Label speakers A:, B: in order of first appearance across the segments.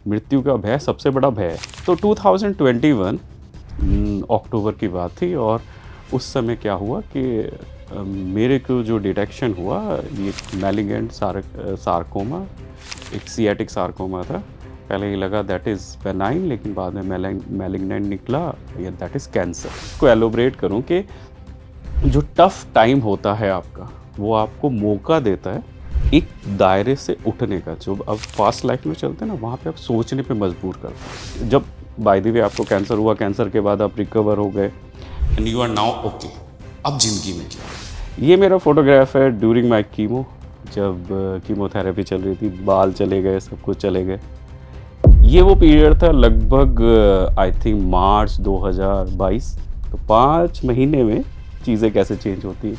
A: मृत्यु का भय सबसे बड़ा भय है। तो 2021 अक्टूबर की बात थी और उस समय क्या हुआ कि मेरे को जो डिटेक्शन हुआ ये मैलिगेंट सार्कोमा, एक सियाटिक सार्कोमा था। पहले ही लगा दैट इज़ बेनाइन, लेकिन बाद में मैलिग्नेंट निकला या दैट इज़ कैंसर। को एलोबरेट करूं कि जो टफ टाइम होता है आपका, वो आपको मौका देता है एक दायरे से उठने का। जो अब फास्ट लाइफ में चलते हैं ना, वहाँ पे आप सोचने पे मजबूर करते हैं। जब बाय द वे आपको कैंसर हुआ, कैंसर के बाद आप रिकवर हो गए and you are now okay, अब जिंदगी में क्या। ये मेरा फोटोग्राफ है ड्यूरिंग माई कीमो, जब कीमोथेरेपी चल रही थी, बाल चले गए, सब कुछ चले गए। ये वो पीरियड था लगभग आई थिंक मार्च 2022। तो 5 महीने में चीज़ें कैसे चेंज होती हैं।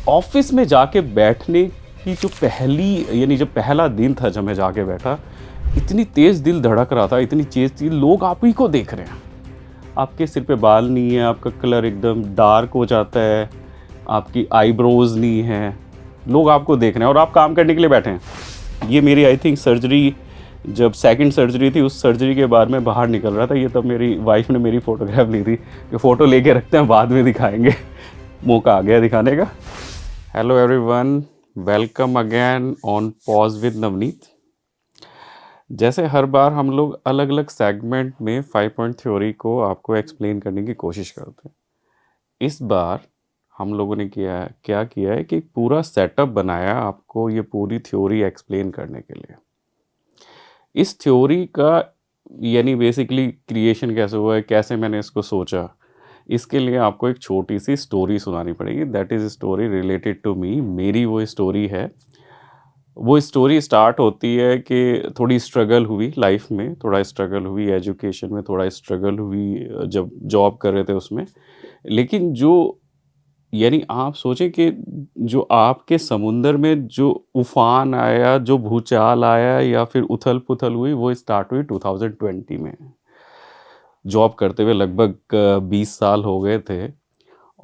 A: ऑफिस में जाके बैठने की जो पहली, यानी जब पहला दिन था जब मैं जाके बैठा, इतनी तेज़ दिल धड़क रहा था, इतनी तेज़ लोग आप ही को देख रहे हैं। आपके सिर पे बाल नहीं है, आपका कलर एकदम डार्क हो जाता है, आपकी आईब्रोज नहीं है, लोग आपको देख रहे हैं और आप काम करने के लिए बैठे हैं। ये मेरी आई थिंक सर्जरी, जब सेकंड सर्जरी थी, उस सर्जरी के बाद मैं बाहर निकल रहा था। ये तब मेरी वाइफ ने मेरी फ़ोटोग्राफ ली थी कि फ़ोटो लेके रखते हैं, बाद में दिखाएंगे। मौका आ गया दिखाने का। Hello everyone, welcome again on pause with Navneet. जैसे हर बार हम लोग अलग अलग सेगमेंट में 5 पॉइंट थ्योरी को आपको एक्सप्लेन करने की कोशिश करते हैं। इस बार हम लोगों ने क्या किया है कि पूरा सेटअप बनाया आपको ये पूरी थ्योरी एक्सप्लेन करने के लिए। इस थ्योरी का यानी बेसिकली क्रिएशन कैसे हुआ है, कैसे मैंने इसको सोचा, इसके लिए आपको एक छोटी सी स्टोरी सुनानी पड़ेगी। That is story related to me. मेरी वो स्टोरी है। वो स्टोरी स्टार्ट होती है कि थोड़ी स्ट्रगल हुई लाइफ में, थोड़ा स्ट्रगल हुई एजुकेशन में, थोड़ा स्ट्रगल हुई जब जॉब कर रहे थे उसमें। लेकिन जो यानी आप सोचें कि जो आपके समुंदर में जो उफान आया, जो भूचाल आया या फिर उथल-पुथल हुई, वो स्टार्ट हुई 2020 में। जॉब करते हुए लगभग 20 साल हो गए थे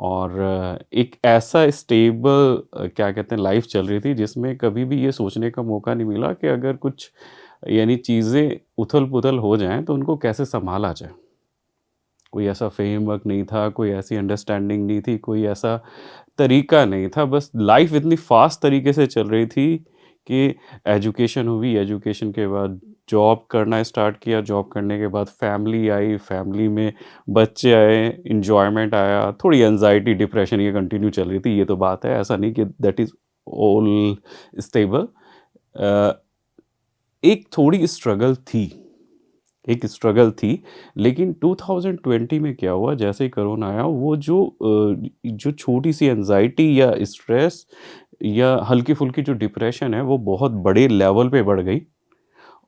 A: और एक ऐसा स्टेबल क्या कहते हैं लाइफ चल रही थी जिसमें कभी भी ये सोचने का मौका नहीं मिला कि अगर कुछ यानी चीज़ें उथल-पुथल हो जाएँ तो उनको कैसे सँभाला जाए। कोई ऐसा फ्रेमवर्क नहीं था, कोई ऐसी अंडरस्टैंडिंग नहीं थी, कोई ऐसा तरीका नहीं था। बस लाइफ इतनी फास्ट तरीके से चल रही थी कि एजुकेशन हुई, एजुकेशन के बाद जॉब करना स्टार्ट किया, जॉब करने के बाद फैमिली आई, फैमिली में बच्चे आए, एन्जॉयमेंट आया, थोड़ी एंग्ज़ायटी, डिप्रेशन ये कंटिन्यू चल रही थी। ये तो बात है, ऐसा नहीं कि दैट इज़ ऑल स्टेबल। अ, एक थोड़ी स्ट्रगल थी। एक स्ट्रगल थी, लेकिन 2020 में क्या हुआ, जैसे ही कोरोना आया, वो जो छोटी-सी एंग्ज़ायटी या स्ट्रेस या हल्की-फुल्की जो डिप्रेशन है, वो बहुत बड़े लेवल पे बढ़ गई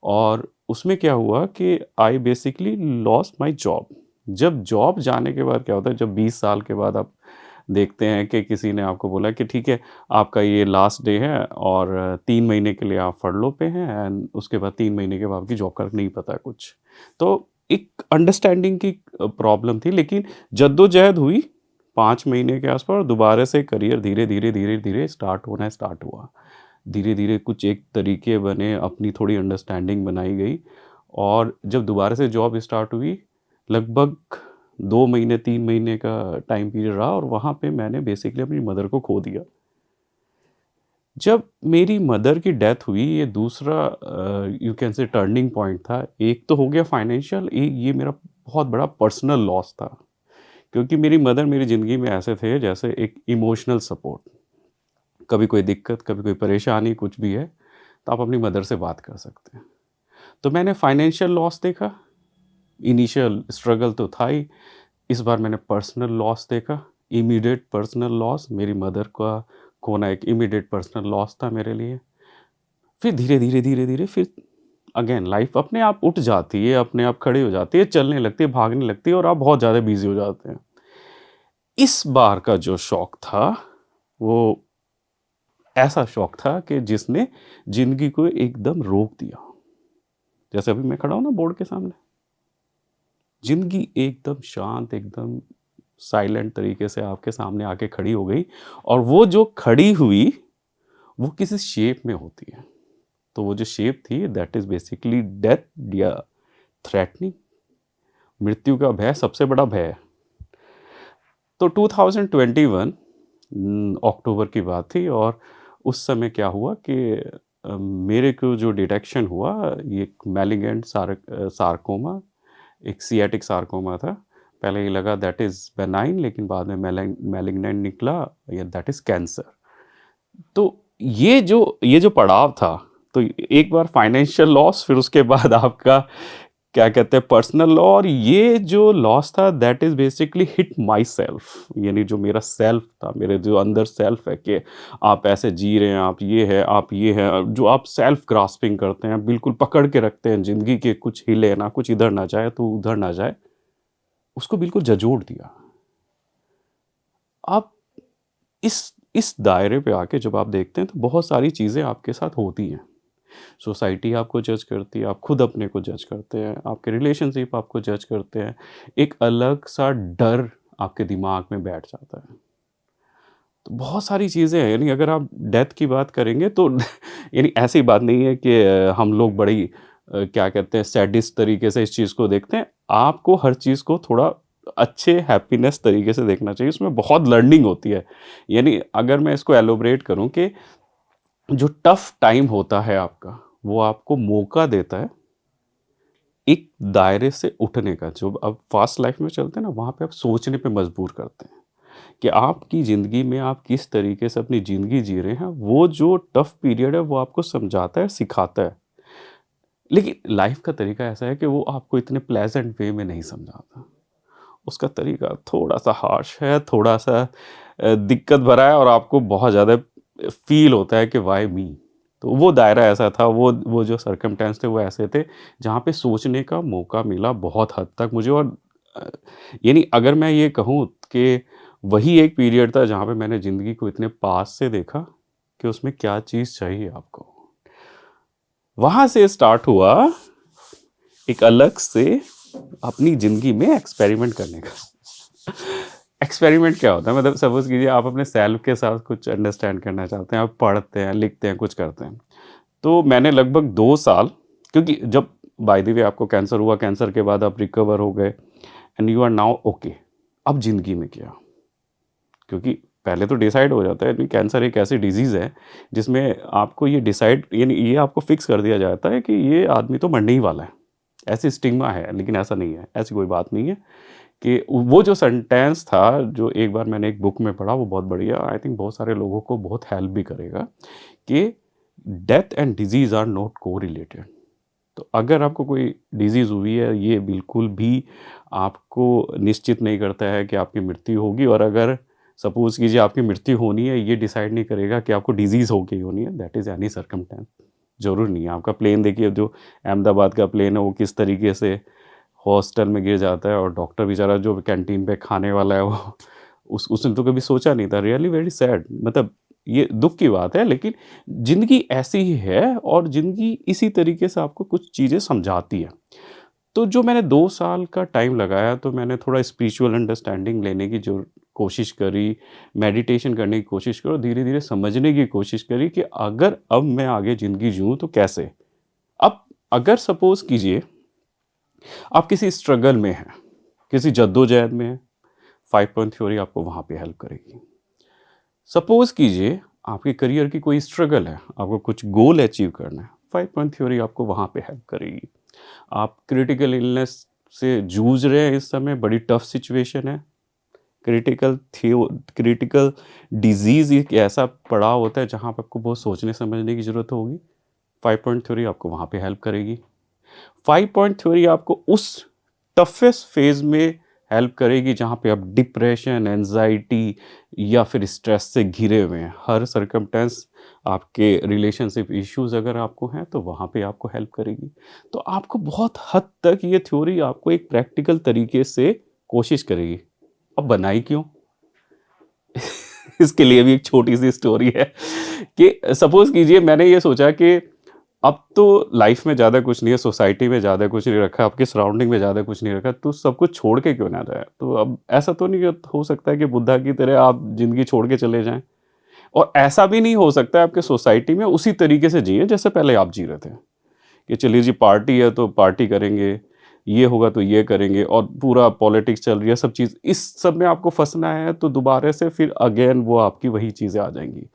A: और उसमें क्या हुआ कि I basically lost my job. जब जॉब जाने के बाद क्या होता है, जब 20 साल के बाद आप देखते हैं कि किसी ने आपको बोला कि ठीक है, आपका ये लास्ट डे है और 3 महीने के लिए आप फurlough पे हैं एंड उसके बाद 3 महीने के बाद आपकी जॉब का नहीं पता कुछ। तो एक अंडरस्टैंडिंग की प्रॉब्लम थी, लेकिन जद्दोजहद हुई 5 महीने के आस-पास और दोबारा से करियर धीरे-धीरे स्टार्ट हुआ। धीरे-धीरे कुछ एक तरीके बने, अपनी थोड़ी अंडरस्टैंडिंग बनाई गई और जब दोबारा से जॉब स्टार्ट हुई, लगभग 2 महीने 3 महीने का टाइम पीरियड रहा और वहाँ पे मैंने बेसिकली अपनी मदर को खो दिया। जब मेरी मदर की डेथ हुई, ये दूसरा you can say turning point था। एक तो हो गया फाइनेंशियल, ये मेरा बहुत बड़ा पर्सनल लॉस था। क्योंकि मेरी मदर मेरी ज़िंदगी में ऐसे थे जैसे एक इमोशनल सपोर्ट। कभी कोई दिक्कत, कभी कोई परेशानी, कुछ भी है, तो आप अपनी मदर से बात कर सकते हैं। तो मैंने फाइनेंशियल लॉस देखा, इनिशियल स्ट्रगल तो था ही, इस बार मैंने पर्सनल लॉस देखा, इमीडिएट पर्सनल लॉस। मेरी मदर का खोना एक इमीडिएट पर्सनल लॉस था मेरे लिए। फिर धीरे-धीरे फिर अगेन लाइफ अपने आप उठ जाती है, अपने आप खड़ी हो जाती है, चलने लगती है, भागने लगती है और आप बहुत ज़्यादा बिज़ी हो जाते हैं। इस बार का जो शॉक था, वो ऐसा शॉक था कि जिसने ज़िंदगी को एकदम रोक दिया। जैसे अभी मैं खड़ा हूँ ना बोर्ड के सामने, ज़िंदगी एकदम शांत, एकदम साइलेंट तरीके से आपके सामने आके खड़ी हो गई और वो जो खड़ी हुई, वो किसी शेप में होती है। तो वो जो शेप थी दैट इज़ बेसिकली डेथ या थ्रेटनिंग, मृत्यु का भय सबसे बड़ा भय है। तो 2021 अक्टूबर की बात थी और उस समय क्या हुआ कि मेरे को जो डिटेक्शन हुआ, ये मैलिग्नेंट सार्कोमा, एक सियाटिक सार्कोमा था। पहले ये लगा दैट इज़ बेनाइन, लेकिन बाद में मैलिग्नेंट निकला, या दैट इज़ कैंसर। तो ये जो पड़ाव था, तो एक बार फाइनेंशियल लॉस, फिर उसके बाद आपका क्या कहते हैं पर्सनल लॉ, और ये जो लॉस था that is basically hit my self, यानी जो मेरा सेल्फ था, मेरे जो अंदर सेल्फ है कि आप ऐसे जी रहे हैं, आप ये हैं, जो आप सेल्फ ग्रास्पिंग करते हैं, बिल्कुल पकड़ के रखते हैं ज़िंदगी के, कुछ हिले ना, कुछ इधर ना जाए तो उधर ना जाए, उसको बिल्कुल झंझोड़ दिया। आप इस दायरे पे आके जब आप देखते हैं तो बहुत सारी चीज़ें आपके साथ होती हैं। सोसाइटी आपको जज करती है, आप खुद अपने को जज करते हैं, आपके रिलेशनशिप आपको जज करते हैं, एक अलग सा डर आपके दिमाग में बैठ जाता है। तो बहुत सारी चीज़ें हैं, यानी अगर आप डेथ की बात करेंगे तो यानी ऐसी बात नहीं है कि हम लोग बड़ी क्या कहते हैं सैडिस्ट तरीके से इस चीज़ को देखते हैं। आपको हर चीज़ को थोड़ा अच्छे हैप्पीनेस तरीके से देखना चाहिए, उसमें बहुत लर्निंग होती है। यानी अगर मैं इसको एलोबरेट करूँ कि जो टफ टाइम होता है आपका, वो आपको मौका देता है एक दायरे से उठने का। जो अब फास्ट लाइफ में चलते हैं ना, वहाँ पे आप सोचने पे मजबूर करते हैं कि आपकी ज़िंदगी में आप किस तरीके से अपनी ज़िंदगी जी रहे हैं। वो जो टफ पीरियड है वो आपको समझाता है, सिखाता है। लेकिन लाइफ का तरीका ऐसा है कि वो आपको इतने प्लेजेंट वे में नहीं समझाता। उसका तरीका थोड़ा-सा हार्श है, थोड़ा-सा दिक्कत भरा है, और आपको बहुत ज़्यादा फ़ील होता है कि व्हाई मी? तो वो दायरा ऐसा था, वो जो सर्कमस्टेंस थे वो ऐसे थे, जहाँ पे सोचने का मौका मिला बहुत हद तक मुझे। और अ, यानी अगर मैं ये कहूँ कि वही एक पीरियड था जहाँ पे मैंने ज़िंदगी को इतने पास से देखा कि उसमें क्या चीज़ चाहिए आपको। वहाँ से स्टार्ट हुआ एक अलग से अपनी ज़िंदगी में एक्सपेरिमेंट करने का। एक्सपेरिमेंट क्या होता है? मतलब सपोज़ कीजिए आप अपने सेल्फ के साथ कुछ अंडरस्टैंड करना चाहते हैं, आप पढ़ते हैं, लिखते हैं, कुछ करते हैं। तो मैंने लगभग 2 साल, क्योंकि जब बाय द वे आपको कैंसर हुआ, कैंसर के बाद आप रिकवर हो गए and you are now okay. अब ज़िंदगी में क्या? क्योंकि पहले तो डिसाइड हो जाता है कि कैंसर एक ऐसी डिज़ीज़ है जिसमें आपको ये डिसाइड, यानी ये आपको फिक्स कर दिया जाता है कि ये आदमी तो मरने ही वाला है। ऐसी स्टिग्मा है, लेकिन ऐसा नहीं है, ऐसी कोई बात नहीं है। कि वो जो सेंटेंस था, जो एक बार मैंने एक बुक में पढ़ा, वो बहुत बढ़िया, आई थिंक बहुत सारे लोगों को बहुत हेल्प भी करेगा, कि death and disease are not correlated. तो अगर आपको कोई डिज़ीज़ हुई है, ये बिल्कुल भी आपको निश्चित नहीं करता है कि आपकी मृत्यु होगी, और अगर सपोज़ कीजिए आपकी मृत्यु होनी है, ये डिसाइड नहीं करेगा कि आपको डिज़ीज़ होके ही होनी है, दैट इज़ एनी सर्कमस्टेंस। ज़रूरी नहीं है। आपका प्लेन देखिए, जो अहमदाबाद का प्लेन है, वो किस तरीके से हॉस्टल में गिर जाता है, और डॉक्टर बेचारा जो कैंटीन पे खाने वाला है, वो उसने तो कभी सोचा नहीं था। रियली वेरी सैड, मतलब ये दुःख की बात है, लेकिन ज़िंदगी ऐसी ही है, और ज़िंदगी इसी तरीके से आपको कुछ चीज़ें समझाती है। तो जो मैंने 2 साल का टाइम लगाया, तो मैंने थोड़ा स्पिरिचुअल अंडरस्टैंडिंग लेने की जो कोशिश करी, मेडिटेशन करने की कोशिश करी, और धीरे-धीरे समझने की कोशिश करी कि अगर अब मैं आगे ज़िंदगी जिऊँ तो कैसे? अब अगर सपोज़ कीजिए आप किसी स्ट्रगल में हैं, किसी जद्दोजहद में हैं, 5 पॉइंट थ्योरी आपको वहाँ पे हेल्प करेगी। सपोज़ कीजिए आपके करियर की कोई स्ट्रगल है, आपको कुछ गोल अचीव करना है, 5 पॉइंट थ्योरी आपको वहाँ पे हेल्प करेगी। आप क्रिटिकल इलनेस से जूझ रहे हैं, इस समय बड़ी टफ सिचुएशन है। क्रिटिकल डिज़ीज़ एक ऐसा पड़ाव होता है जहाँ पे आपको बहुत सोचने समझने की ज़रूरत होगी, 5 पॉइंट थ्योरी आपको वहाँ पे हेल्प करेगी। 5 पॉइंट थ्योरी आपको उस टफेस्ट फेज़ में हेल्प करेगी जहाँ पे आप डिप्रेशन, एंग्ज़ायटी या फिर स्ट्रेस से घिरे हुए हैं। हर सर्कमस्टेंस, आपके रिलेशनशिप इश्यूज़ अगर आपको हैं, तो वहाँ पे आपको हेल्प करेगी। तो आपको बहुत हद तक ये थ्योरी आपको एक प्रैक्टिकल तरीके से कोशिश करेगी। अब बनाई क्यों? इसके लिए भी एक छोटी-सी स्टोरी है कि सपोज़ कीजिए मैंने ये सोचा कि अब तो लाइफ में ज़्यादा कुछ नहीं है, सोसाइटी में ज़्यादा कुछ नहीं रखा, आपकी सराउंडिंग में ज़्यादा कुछ नहीं रखा, तो सब कुछ छोड़ के क्यों ना जाए? तो अब ऐसा तो नहीं हो सकता है कि बुद्धा की तरह आप ज़िंदगी छोड़ के चले जाएँ, और ऐसा भी नहीं हो सकता है आपके सोसाइटी में उसी तरीके से जिएँ जैसे पहले आप जी रहे थे, कि चलिए जी पार्टी है तो पार्टी करेंगे, ये होगा तो ये करेंगे और पूरा पॉलिटिक्स चल रही है, सब चीज़ इस सब में आपको फँसना है तो दोबारा से फिर अगेन वो आपकी वही चीज़ें आ जाएँगी।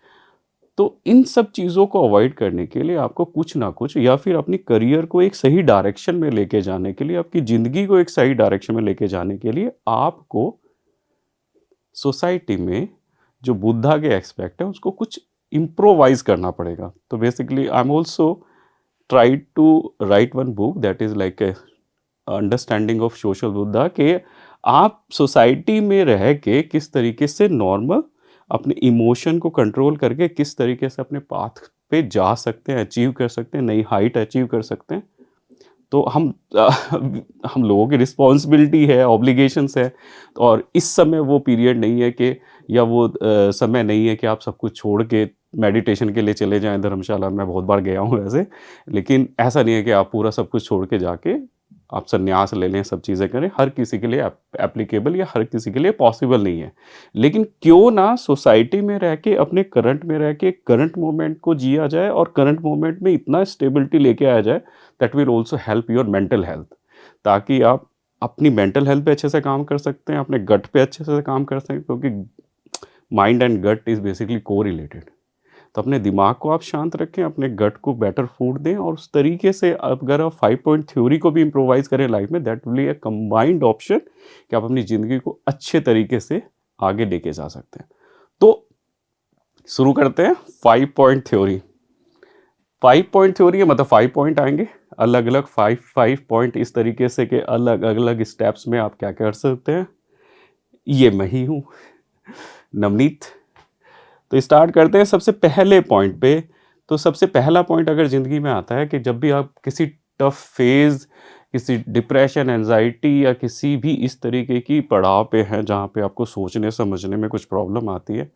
A: तो इन सब चीज़ों को अवॉइड करने के लिए आपको कुछ ना कुछ या फिर अपनी करियर को एक सही डायरेक्शन में लेके जाने के लिए, आपकी ज़िंदगी को एक सही डायरेक्शन में लेके जाने के लिए आपको सोसाइटी में जो बुद्धा के एस्पेक्ट है उसको कुछ इम्प्रोवाइज़ करना पड़ेगा। तो basically I am also tried to write one book that is like a understanding of social Buddha कि आप सोसाइटी में रह के किस तरीके से नॉर्मल अपने इमोशन को कंट्रोल करके किस तरीके से अपने पाथ पे जा सकते हैं, अचीव कर सकते हैं, नई हाइट अचीव कर सकते हैं। तो हम लोगों की रिस्पॉन्सिबिलिटी है, ऑब्लिगेशंस है और इस समय वो पीरियड नहीं है कि या वो समय नहीं है कि आप सब कुछ छोड़ के मेडिटेशन के लिए चले जाएँ धर्मशाला। मैं बहुत बार गया हूँ वैसे, लेकिन ऐसा नहीं है कि आप पूरा सब कुछ छोड़ के जाके आप संन्यास ले लें, सब चीज़ें करें। हर किसी के लिए एप्लीकेबल या हर किसी के लिए पॉसिबल नहीं है। लेकिन क्यों ना सोसाइटी में रह के, अपने करंट में रह के करंट मोमेंट को जिया जाए और करंट मोमेंट में इतना स्टेबिलिटी लेके आया जाए that will also help your mental health, ताकि आप अपनी मेंटल हेल्थ पे अच्छे से काम कर सकते हैं, अपने गट पे अच्छे से काम कर सकते हैं, क्योंकि mind and gut is basically correlated. तो अपने दिमाग को आप शांत रखें, अपने गट को बेटर फूड दें और उस तरीके से अगर आप 5 पॉइंट थ्योरी को भी इम्प्रोवाइज़ करें लाइफ में, that will be a combined option कि आप अपनी ज़िंदगी को अच्छे तरीके से आगे लेके जा सकते हैं। तो शुरू करते हैं 5 पॉइंट थ्योरी। 5 पॉइंट थ्योरी है मतलब 5 पॉइंट आएँगे, अलग-अलग 5 पॉइंट इस तरीके से कि अलग-अलग स्टेप्स में आप क्या कर सकते हैं। ये मैं ही हूँ, नवनीत। तो स्टार्ट करते हैं सबसे पहले पॉइंट पे। तो सबसे पहला पॉइंट अगर ज़िंदगी में आता है कि जब भी आप किसी टफ फेज़, किसी डिप्रेशन, एंग्ज़ायटी या किसी भी इस तरीके की पड़ाव पे हैं जहाँ पे आपको सोचने समझने में कुछ प्रॉब्लम आती है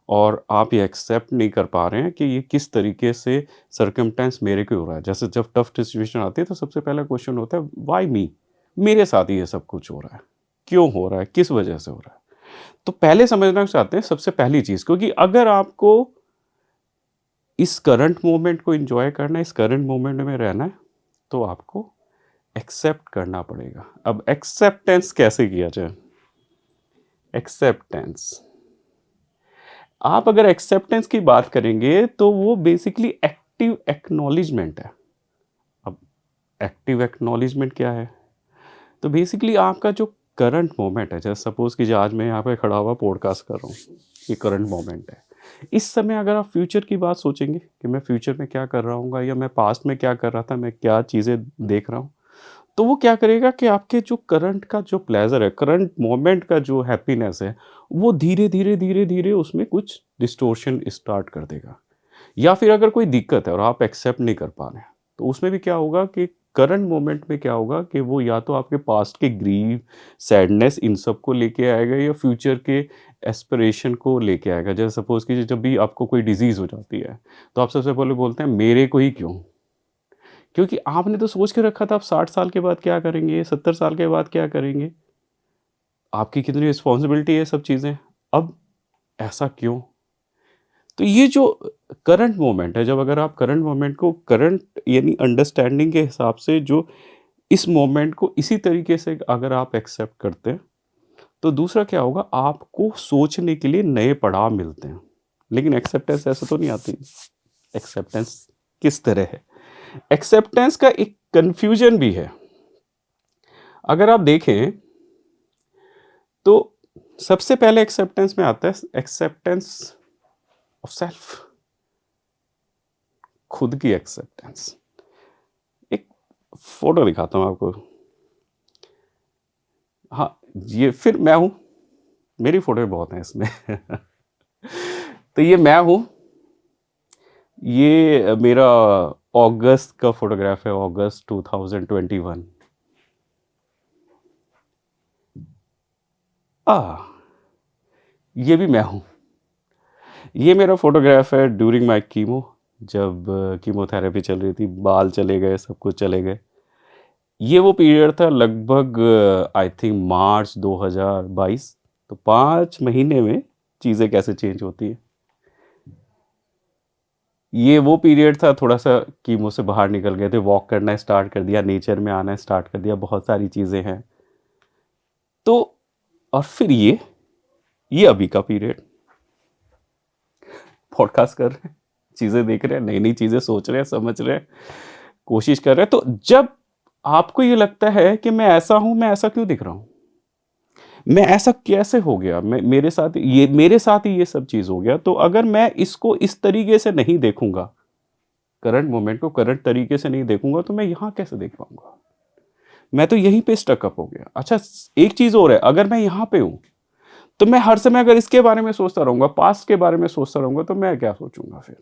A: और आप ये एक्सेप्ट नहीं कर पा रहे हैं कि ये किस तरीके से सर्कमस्टेंस मेरे को हो रहा है। जैसे जब टफ सिचुएशन आती है तो सबसे पहला क्वेश्चन होता है व्हाई मी? मेरे साथ ही ये सब कुछ हो रहा है। क्यों हो रहा है? किस वजह से हो रहा है? तो पहले समझना चाहते हैं सबसे पहली चीज़, क्योंकि अगर आपको इस करंट मोमेंट को एन्जॉय करना है, इस करंट मोमेंट में रहना है, तो आपको एक्सेप्ट करना पड़ेगा। अब एक्सेप्टेंस कैसे किया जाए? एक्सेप्टेंस, आप अगर एक्सेप्टेंस की बात करेंगे तो वो बेसिकली एक्टिव एक्नॉलेजमेंट है। अब एक्टिव एक्नॉलेजमेंट क्या है? तो बेसिकली आपका जो करंट मोमेंट है, जैसे सपोज़ कीजिए आज मैं यहाँ पे खड़ा हुआ पॉडकास्ट कर रहा हूँ, ये करंट मोमेंट है। इस समय अगर आप फ्यूचर की बात सोचेंगे कि मैं फ्यूचर में क्या कर रहा हूँगा या मैं पास्ट में क्या कर रहा था, मैं क्या चीज़ें देख रहा हूँ, तो वो क्या करेगा कि आपके जो करंट का जो प्लेज़र है, करंट मोमेंट का जो हैप्पीनेस है, वो धीरे-धीरे, धीरे-धीरे उसमें कुछ डिस्टॉर्शन स्टार्ट कर देगा। या फिर अगर कोई दिक्कत है और आप एक्सेप्ट नहीं कर पा रहे हैं, तो उसमें भी क्या होगा कि करंट मोमेंट में क्या होगा कि वो या तो आपके पास्ट के ग्रीव, सैडनेस इन सब को लेके आएगा या फ्यूचर के एस्पिरेशन को लेके आएगा। जैसे सपोज़ कीजिए जब भी आपको कोई डिज़ीज़ हो जाती है, तो आप सबसे पहले बोलते हैं मेरे को ही क्यों? क्योंकि आपने तो सोच के रखा था आप 60 साल के बाद क्या करेंगे, 70 साल के बाद क्या करेंगे? आपकी कितनी रिस्पॉन्सिबिलिटी है ये सब चीज़ें। अब ऐसा क्यों? तो ये जो करंट मोमेंट है, जब अगर आप करंट मोमेंट को करंट यानी अंडरस्टैंडिंग के हिसाब से जो इस मोमेंट को इसी तरीके से अगर आप एक्सेप्ट करते हैं, तो दूसरा क्या होगा, आपको सोचने के लिए नए पड़ाव मिलते हैं। लेकिन एक्सेप्टेंस ऐसे तो नहीं आती। एक्सेप्टेंस किस तरह है? एक्सेप्टेंस का एक कन्फ्यूजन भी है। अगर आप देखें तो सबसे पहले एक्सेप्टेंस में आता है एक्सेप्टेंस ऑफ सेल्फ, खुद की एक्सेप्टेंस। एक फोटो दिखाता हूँ आपको। हाँ, ये फिर मैं हूँ। मेरी फोटो बहुत हैं इसमें। तो ये मैं हूँ। ये मेरा अगस्त का फोटोग्राफ है, अगस्त 2021। ये भी मैं हूँ। ये मेरा फोटोग्राफ है ड्यूरिंग माय कीमो, जब कीमोथेरेपी चल रही थी, बाल चले गए, सब कुछ चले गए। ये वो पीरियड था लगभग आई थिंक मार्च 2022। तो 5 महीने में चीज़ें कैसे चेंज होती हैं। ये वो पीरियड था, थोड़ा-सा कीमो से बाहर निकल गए थे, वॉक करना स्टार्ट कर दिया, नेचर में आना स्टार्ट कर दिया, बहुत सारी चीज़ें हैं। तो और फिर ये अभी का पीरियड, पॉडकास्ट कर रहे हैं, चीज़ें देख रहे हैं, नई-नई चीज़ें सोच रहे हैं, समझ रहे हैं, कोशिश कर रहे हैं। तो जब आपको ये लगता है कि मैं ऐसा हूँ, मैं ऐसा क्यों दिख रहा हूँ? मैं ऐसा कैसे हो गया? मेरे साथ ही ये सब चीज़ हो गया। तो अगर मैं इसको इस तरीके से नहीं देखूँगा, करंट मोमेंट को करंट तरीके से नहीं देखूँगा, तो मैं यहाँ कैसे देख पाऊँगा? मैं तो यहीं पे स्टक अप हो गया। अच्छा, एक चीज़ और है, अगर मैं यहाँ पे हूँ, तो मैं हर समय अगर इसके बारे में सोचता रहूँगा, पास्ट के बारे में सोचता रहूँगा, तो मैं क्या सोचूँगा फिर?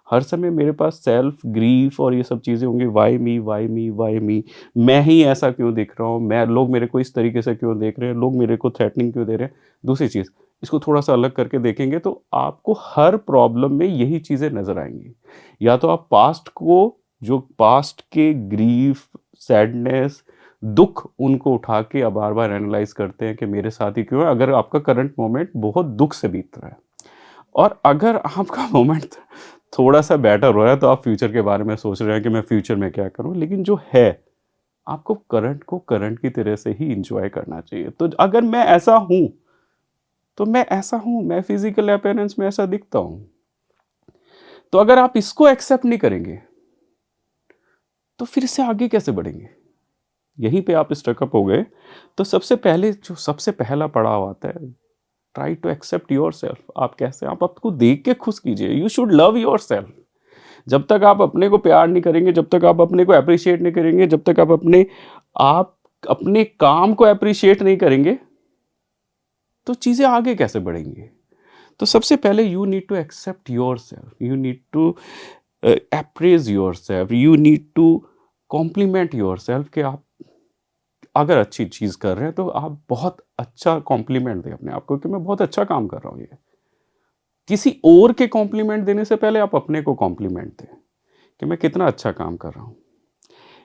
A: हर समय मेरे पास सेल्फ ग्रीफ और ये सब चीज़ें होंगी, why me, why me, why मी? मैं ही ऐसा क्यों दिख रहा हूँ? लोग मेरे को इस तरीके से क्यों देख रहे हैं? लोग मेरे को थ्रेटनिंग क्यों दे रहे हैं? दूसरी चीज़, इसको थोड़ा-सा अलग करके देखेंगे तो आपको हर प्रॉब्लम में यही चीज़ें नज़र आएँगी। या तो आप जो पास्ट के ग्रीफ, सैडनेस, दुःख, उनको उठा के अब बार-बार एनालाइज़ करते हैं कि मेरे साथ ही क्यों है? अगर आपका करंट मोमेंट बहुत दुःख से बीत रहा है। और अगर आपका मोमेंट थोड़ा-सा बेटर हो रहा है, तो आप फ्यूचर के बारे में सोच रहे हैं कि मैं फ्यूचर में क्या करूँ? लेकिन जो है, आपको करंट को करंट की तरह से ही एन्जॉय करना चाहिए। तो अगर मैं ऐसा हूँ, तो मैं ऐसा हूँ, मैं फिज़िकल अपीयरेंस में ऐसा दिखता हूँ। तो अगर आप इसको एक्सेप्ट नहीं करेंगे, तो फिर इससे आगे कैसे बढ़ेंगे? यहीं पे आप स्टक अप हो गए, तो सबसे पहला पड़ाव आता है, ट्राई टू एक्सेप्ट योरसेल्फ। आप कैसे, आप आपको देख के खुश कीजिए। You should love yourself. जब तक आप अपने को प्यार नहीं करेंगे, जब तक आप अपने को एप्रिशिएट नहीं करेंगे, जब तक आप अपने काम को एप्रिशिएट नहीं करेंगे, तो चीज़ें आगे कैसे बढ़ेंगी? तो सबसे पहले you need to accept yourself, you need to appraise yourself, you need to compliment yourself कि आप अगर अच्छी चीज़ कर रहे हैं, तो आप बहुत अच्छा कॉम्प्लीमेंट दें अपने आप को कि मैं बहुत अच्छा काम कर रहा हूँ ये। किसी और के कॉम्प्लीमेंट देने से पहले आप अपने को कॉम्प्लीमेंट दें कि मैं कितना अच्छा काम कर रहा हूँ।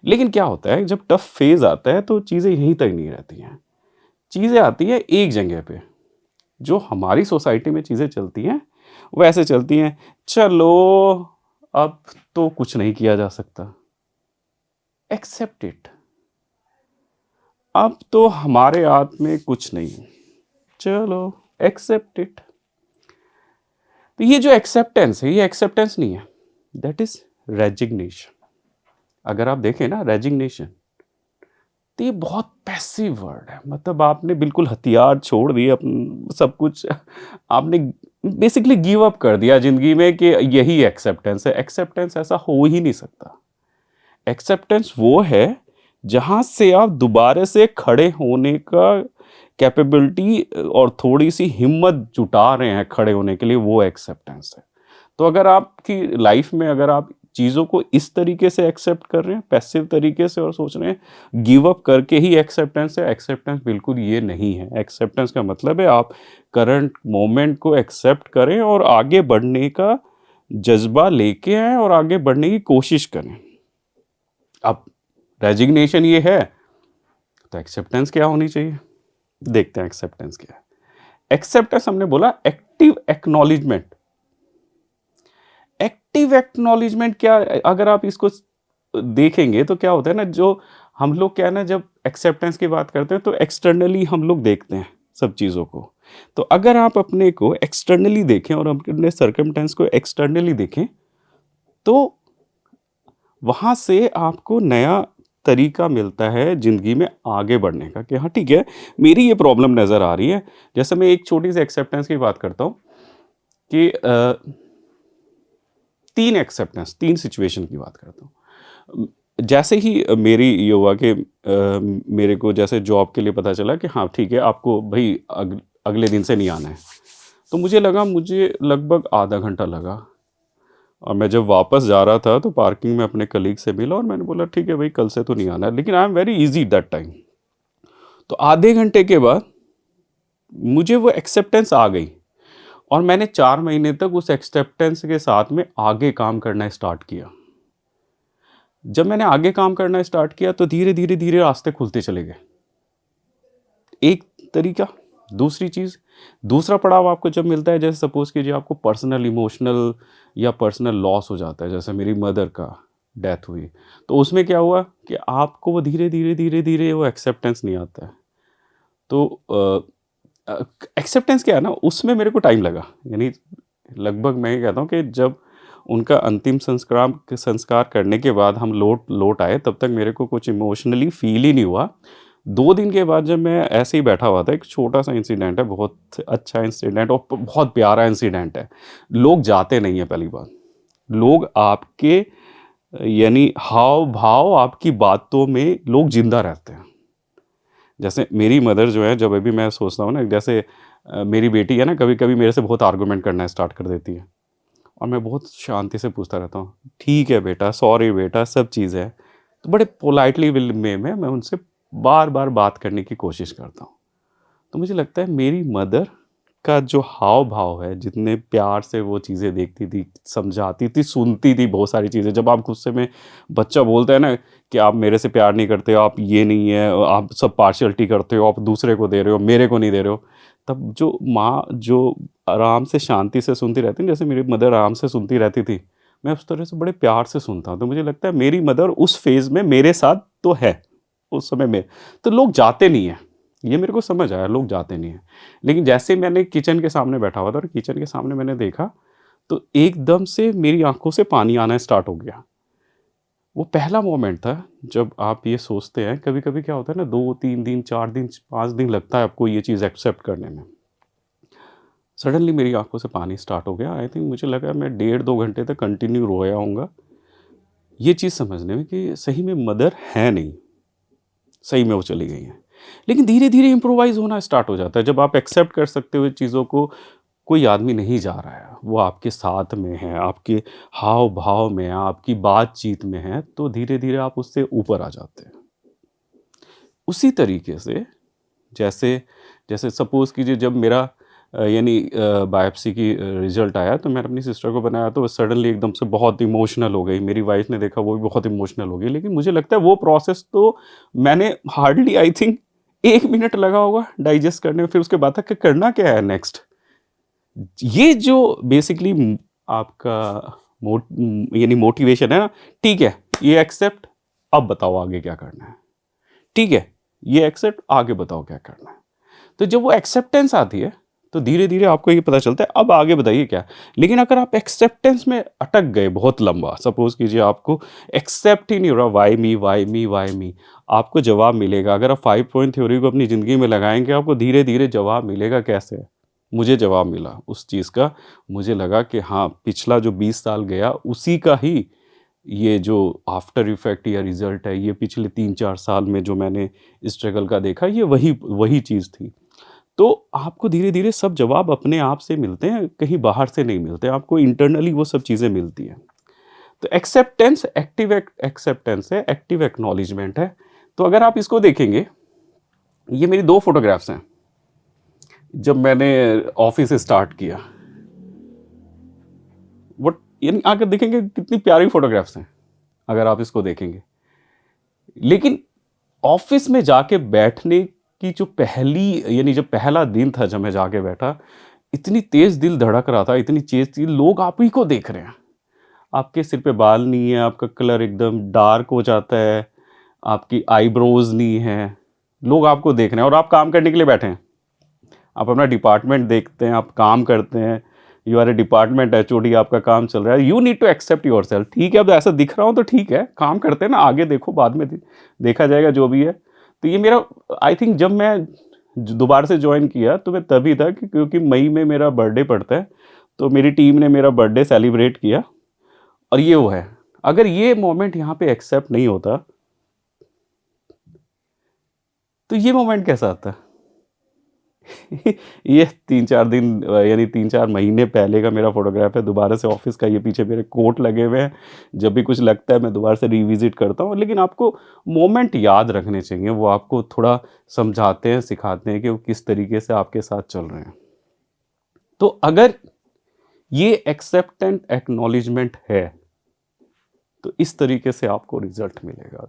A: लेकिन क्या होता है, जब टफ फेज़ आता है, तो चीज़ें यहीं तक नहीं रहती हैं। चीज़ें आती हैं एक जगह पे, जो हमारी सोसाइटी में चीज़ें चलती हैं, वो ऐसे चलती हैं, चलो अब तो कुछ नहीं किया जा सकता, एक्सेप्ट इट। अब तो हमारे हाथ में कुछ नहीं है, चलो एक्सेप्ट इट। तो ये जो एक्सेप्टेंस है, ये एक्सेप्टेंस नहीं है, दैट इज़ रेजिग्नेशन। अगर आप देखें ना, रेजिग्नेशन, तो ये बहुत पैसिव वर्ड है। मतलब आपने बिल्कुल हथियार छोड़ दिए, सब कुछ आपने बेसिकली गिव अप कर दिया ज़िंदगी में कि यही एक्सेप्टेंस है। एक्सेप्टेंस ऐसा हो ही नहीं सकता। एक्सेप्टेंस वो है जहाँ से आप दोबारा से खड़े होने का कैपेबिलिटी और थोड़ी-सी हिम्मत जुटा रहे हैं खड़े होने के लिए, वो एक्सेप्टेंस है। तो अगर आपकी लाइफ में अगर आप चीज़ों को इस तरीके से एक्सेप्ट कर रहे हैं, पैसिव तरीके से, और सोच रहे हैं गिव अप करके ही एक्सेप्टेंस है, एक्सेप्टेंस बिल्कुल ये नहीं है। एक्सेप्टेंस का मतलब है आप करंट मोमेंट को एक्सेप्ट करें और आगे बढ़ने का जज़्बा लेके आएँ और आगे बढ़ने की कोशिश करें। अब रेजिग्नेशन ये है, तो एक्सेप्टेंस क्या होनी चाहिए? देखते हैं एक्सेप्टेंस क्या है। एक्सेप्टेंस हमने बोला एक्टिव एक्नॉलेजमेंट। एक्टिव एक्नॉलेजमेंट क्या, अगर आप इसको देखेंगे तो क्या होता है ना, जो हम लोग क्या है ना, जब एक्सेप्टेंस की बात करते हैं तो एक्सटर्नली हम लोग देखते हैं सब चीज़ों को। तो अगर आप अपने को एक्सटर्नली देखें और अपने सर्कमस्टेंस को एक्सटर्नली देखें, तो वहाँ से आपको नया तरीका मिलता है ज़िंदगी में आगे बढ़ने का कि हाँ ठीक है, मेरी ये प्रॉब्लम नज़र आ रही है। जैसे मैं एक छोटी सी एक्सेप्टेंस की बात करता हूँ कि 3 सिचुएशन की बात करता हूँ। जैसे ही मेरी ये हुआ कि मेरे को जैसे जॉब के लिए पता चला कि हाँ ठीक है, आपको भई अगले दिन से नहीं आना है। तो मुझे लगभग आधा घंटा लगा, और मैं जब वापस जा रहा था तो पार्किंग में अपने कलीग से मिला और मैंने बोला ठीक है भाई, कल से तो नहीं आना है, लेकिन I am very easy that time. तो आधे घंटे के बाद मुझे वो एक्सेप्टेंस आ गई, और मैंने 4 महीने तक उस एक्सेप्टेंस के साथ में आगे काम करना स्टार्ट किया। जब मैंने आगे काम करना स्टार्ट किया, तो धीरे-धीरे रास्ते खुलते चले गए। एक तरीका। दूसरी चीज़, दूसरा पड़ाव आपको जब मिलता है, जैसे सपोज़ कीजिए आपको पर्सनल, इमोशनल या पर्सनल लॉस हो जाता है, जैसे मेरी मदर का डेथ हुई, तो उसमें क्या हुआ कि आपको वो धीरे धीरे धीरे धीरे वो एक्सेप्टेंस नहीं आता है। तो एक्सेप्टेंस क्या है ना, उसमें मेरे को टाइम लगा, यानी लगभग मैं ये कहता हूँ कि जब उनका अंतिम संस्कार संस्कार करने के बाद हम लौट लौट आए, तब तक मेरे को कुछ इमोशनली फील ही नहीं हुआ। 2 दिन के बाद जब मैं ऐसे ही बैठा हुआ था, एक छोटा सा इंसिडेंट है, बहुत अच्छा इंसिडेंट और बहुत प्यारा इंसिडेंट है। लोग जाते नहीं हैं, पहली बात। लोग आपके यानी हाव भाव, आपकी बातों में लोग जिंदा रहते हैं। जैसे मेरी मदर जो है, जब अभी मैं सोचता हूँ ना, जैसे मेरी बेटी है ना, कभी कभी मेरे से बहुत आर्गूमेंट करना स्टार्ट कर देती है, और मैं बहुत शांति से पूछता रहता हूँ, ठीक है बेटा, सॉरी बेटा, सब चीज़ है। तो बड़े पोलाइटली वे में मैं उनसे बार बार बात करने की कोशिश करता हूँ। तो मुझे लगता है मेरी मदर का जो हाव भाव है, जितने प्यार से वो चीज़ें देखती थी, समझाती थी, सुनती थी बहुत सारी चीज़ें। जब आप गुस्से में बच्चा बोलता है ना कि आप मेरे से प्यार नहीं करते हो, आप ये नहीं है, आप सब पार्शियलिटी करते हो, आप दूसरे को दे रहे हो, मेरे को नहीं दे रहे हो, तब जो माँ जो आराम से शांति से सुनती रहती है, जैसे मेरी मदर आराम से सुनती रहती थी, मैं उस तरह से बड़े प्यार से सुनता हूँ। तो मुझे लगता है मेरी मदर उस फेज़ में मेरे साथ तो है, उस समय में। तो लोग जाते नहीं हैं, ये मेरे को समझ आया, लोग जाते नहीं हैं। लेकिन जैसे मैंने किचन के सामने बैठा हुआ था और किचन के सामने मैंने देखा, तो एकदम से मेरी आँखों से पानी आना स्टार्ट हो गया। वो पहला मोमेंट था जब आप ये सोचते हैं, कभी-कभी क्या होता है ना, 2-3 दिन, 4 दिन, 5 दिन लगता है आपको ये चीज़ एक्सेप्ट करने में। सडनली मेरी आँखों से पानी स्टार्ट हो गया। आई थिंक मुझे लगा मैं डेढ़ 2 घंटे तक कंटिन्यू रोया होऊँगा, ये चीज़ समझने में कि सही में मदर है नहीं, सही में वो चली गई हैं। लेकिन धीरे-धीरे इम्प्रोवाइज़ होना स्टार्ट हो जाता है, जब आप एक्सेप्ट कर सकते हो चीज़ों को, कोई आदमी नहीं जा रहा है, वो आपके साथ में है, आपके हाव-भाव में है, आपकी बातचीत में है, तो धीरे-धीरे आप उससे ऊपर आ जाते हैं। उसी तरीके से जैसे जैसे सपोज़ कीजिए, जब मेरा यानी बायोप्सी की रिज़ल्ट आया, तो मैंने अपनी सिस्टर को बनाया, तो वो सडनली एकदम से बहुत इमोशनल हो गई। मेरी वाइफ़ ने देखा, वो भी बहुत इमोशनल हो गई। लेकिन मुझे लगता है वो प्रोसेस तो मैंने हार्डली आई थिंक 1 मिनट लगा होगा डाइजेस्ट करने में, फिर उसके बाद तक कि करना क्या है नेक्स्ट? ये जो बेसिकली आपका यानी मोटिवेशन है ना, ठीक है, ये एक्सेप्ट, अब बताओ आगे क्या करना है? ठीक है, ये एक्सेप्ट, आगे बताओ क्या करना है? तो जब वो एक्सेप्टेंस आती है, तो धीरे-धीरे आपको ये पता चलता है अब आगे बताइए क्या? लेकिन अगर आप एक्सेप्टेंस में अटक गए बहुत लंबा, सपोज़ कीजिए आपको एक्सेप्ट ही नहीं हो रहा, why me, why me, why मी, आपको जवाब मिलेगा। अगर आप 5 पॉइंट थ्योरी को अपनी ज़िंदगी में लगाएँगे, आपको धीरे-धीरे जवाब मिलेगा। कैसे? मुझे जवाब मिला उस चीज़ का। मुझे लगा कि हाँ, पिछला जो 20 साल गया, उसी का ही ये जो आफ्टर इफ़ेक्ट या रिज़ल्ट है, ये पिछले 3-4 साल में जो मैंने स्ट्रगल का देखा, ये वही वही चीज़ थी। तो आपको धीरे-धीरे सब जवाब अपने आप से मिलते हैं, कहीं बाहर से नहीं मिलते, आपको इंटरनली वो सब चीज़ें मिलती हैं। तो एक्सेप्टेंस, एक्सेप्टेंस है, एक्टिव एक्नॉलेजमेंट है। तो अगर आप इसको देखेंगे, ये मेरी 2 फ़ोटोग्राफ्स हैं, जब मैंने ऑफ़िस स्टार्ट किया। बट यानी आकर देखेंगे कितनी प्यारी फ़ोटोग्राफ्स हैं, अगर आप इसको देखेंगे। लेकिन ऑफ़िस में जाके बैठने की जो पहली यानी जब पहला दिन था, जब मैं जाके बैठा, इतनी तेज़ दिल धड़क रहा था, इतनी तेज़ थी, लोग आप ही को देख रहे हैं। आपके सिर पे बाल नहीं है, आपका कलर एकदम डार्क हो जाता है, आपकी आईब्रोज़ नहीं है, लोग आपको देख रहे हैं और आप काम करने के लिए बैठे हैं। आप अपना डिपार्टमेंट देखते हैं, आप काम करते हैं, you are a department HOD, आपका काम चल रहा है, you need to accept yourself. ठीक है, अब ऐसा दिख रहा हूँ तो ठीक है, काम करते हैं ना, आगे देखो, बाद में देखा जाएगा जो भी है। तो ये मेरा आई थिंक जब मैं दोबारा से ज्वाइन किया, तो मैं तभी था कि क्योंकि मई में मेरा बर्थडे पड़ता है, तो मेरी टीम ने मेरा बर्थडे सेलिब्रेट किया, और ये वो है। अगर ये मोमेंट यहाँ पे एक्सेप्ट नहीं होता, तो ये मोमेंट कैसा आता? ये 3-4 दिन यानी 3-4 महीने पहले का मेरा फ़ोटोग्राफ है, दोबारा से ऑफ़िस का। ये पीछे मेरे कोट लगे हुए हैं, जब भी कुछ लगता है मैं दोबारा से रिविज़िट करता हूँ। लेकिन आपको मोमेंट याद रखने चाहिए, वो आपको थोड़ा समझाते हैं, सिखाते हैं कि वो किस तरीके से आपके साथ चल रहे हैं। तो अगर ये एक्सेप्टेंट एक्नॉलेजमेंट है, तो इस तरीके से आपको रिज़ल्ट मिलेगा।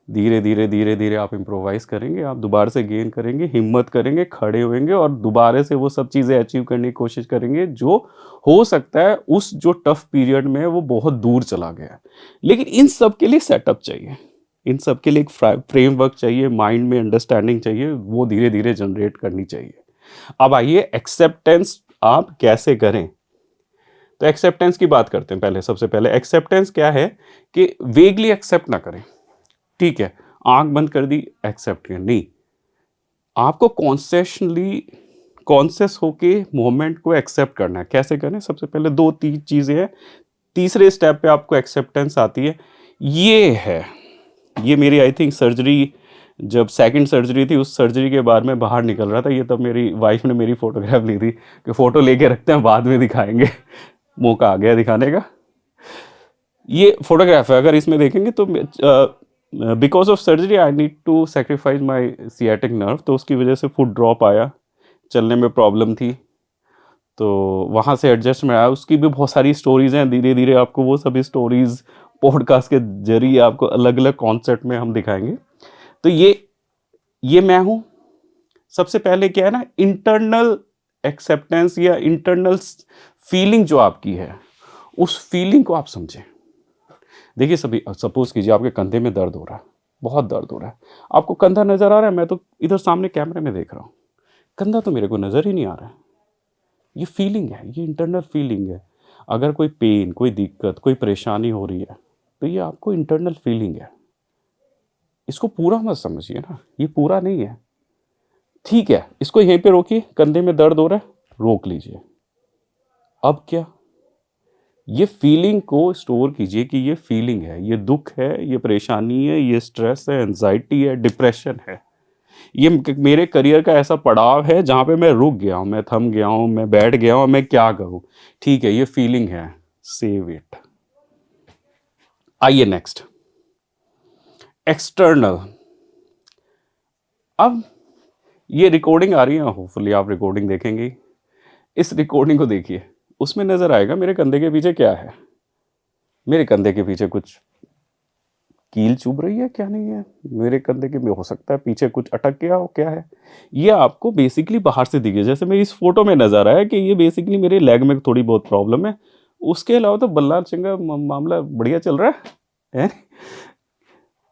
A: धीरे धीरे धीरे धीरे आप इम्प्रोवाइज़ करेंगे, आप दोबारा से गेन करेंगे, हिम्मत करेंगे, खड़े होएँगे और दोबारा से वो सब चीज़ें अचीव करने की कोशिश करेंगे, जो हो सकता है उस जो टफ पीरियड में है वो बहुत दूर चला गया है। लेकिन इन सब के लिए सेटअप चाहिए, इन सब के लिए एक फ्रेमवर्क चाहिए, माइंड में अंडरस्टैंडिंग चाहिए, वो धीरे-धीरे जनरेट करनी चाहिए। अब आइए एक्सेप्टेंस आप कैसे करें? तो एक्सेप्टेंस की बात करते हैं पहले। सबसे पहले एक्सेप्टेंस क्या है कि वेगली एक्सेप्ट ना करें। ठीक है, आँख बंद कर दी, एक्सेप्ट किया, नहीं। आपको कॉन्शियस होके मोमेंट को एक्सेप्ट करना है। कैसे करें? सबसे पहले 2-3 चीज़ें हैं। तीसरे स्टेप पे आपको एक्सेप्टेंस आती है। ये है, ये मेरी आई थिंक सर्जरी, जब सेकंड सर्जरी थी, उस सर्जरी के बाद मैं बाहर निकल रहा था। ये तब मेरी वाइफ ने मेरी फ़ोटोग्राफ ली थी कि फ़ोटो लेके रखते हैं, बाद में दिखाएँगे। मौका आ गया दिखाने का। ये फ़ोटोग्राफ है, अगर इसमें देखेंगे तो because of surgery I need to sacrifice my sciatic nerve, तो उसकी वजह से फुट ड्रॉप आया, चलने में प्रॉब्लम थी, तो वहाँ से एडजस्टमेंट आया। उसकी भी बहुत सारी स्टोरीज़ हैं, धीरे-धीरे आपको वो सभी स्टोरीज़ पॉडकास्ट के ज़रिए आपको अलग-अलग कॉन्सेप्ट में हम दिखाएँगे। तो ये मैं हूँ। सबसे पहले क्या है ना, इंटरनल एक्सेप्टेंस या इंटरनल फीलिंग जो आपकी है, उस फीलिंग को आप समझें। देखिए, सपोज़ कीजिए आपके कंधे में दर्द हो रहा है, बहुत दर्द हो रहा है। आपको कंधा नज़र आ रहा है, मैं तो इधर सामने कैमरे में देख रहा हूँ। कंधा तो मेरे को नज़र ही नहीं आ रहा है। ये फीलिंग है, ये इंटरनल फीलिंग है। अगर कोई पेन, कोई दिक्कत, कोई परेशानी हो रही है, तो ये आपको इंटरनल फीलिंग है। इसको पूरा मत समझिए ना, ये पूरा नहीं है। ठीक है, इसको यहीं पे रोकिए, कंधे में दर्द हो रहा है, रोक लीजिए। अब क्या? ये फीलिंग को स्टोर कीजिए कि ये फीलिंग है, ये दुःख है, ये परेशानी है, ये स्ट्रेस है, एंग्ज़ायटी है, डिप्रेशन है। ये मेरे करियर का ऐसा पड़ाव है जहाँ पे मैं रुक गया हूँ, मैं थम गया हूँ, मैं बैठ गया हूँ, मैं क्या करूँ? ठीक है, ये फीलिंग है, सेव इट। आइए नेक्स्ट, एक्सटर्नल। अब ये रिकॉर्डिंग आ रही है, होपफुली आप रिकॉर्डिंग देखेंगे। इस रिकॉर्डिंग को देखिए, उसमें नज़र आएगा मेरे कंधे के पीछे क्या है। मेरे कंधे के पीछे कुछ कील चुभ रही है, क्या नहीं है? मेरे कंधे के में हो सकता है पीछे कुछ अटक गया हो, क्या है? ये आपको बेसिकली बाहर से दिखे, जैसे मेरी इस फोटो में नज़र आया कि ये बेसिकली मेरे लेग में थोड़ी बहुत प्रॉब्लम है। उसके अलावा तो बल्ला चंगा मामला बढ़िया चल रहा है?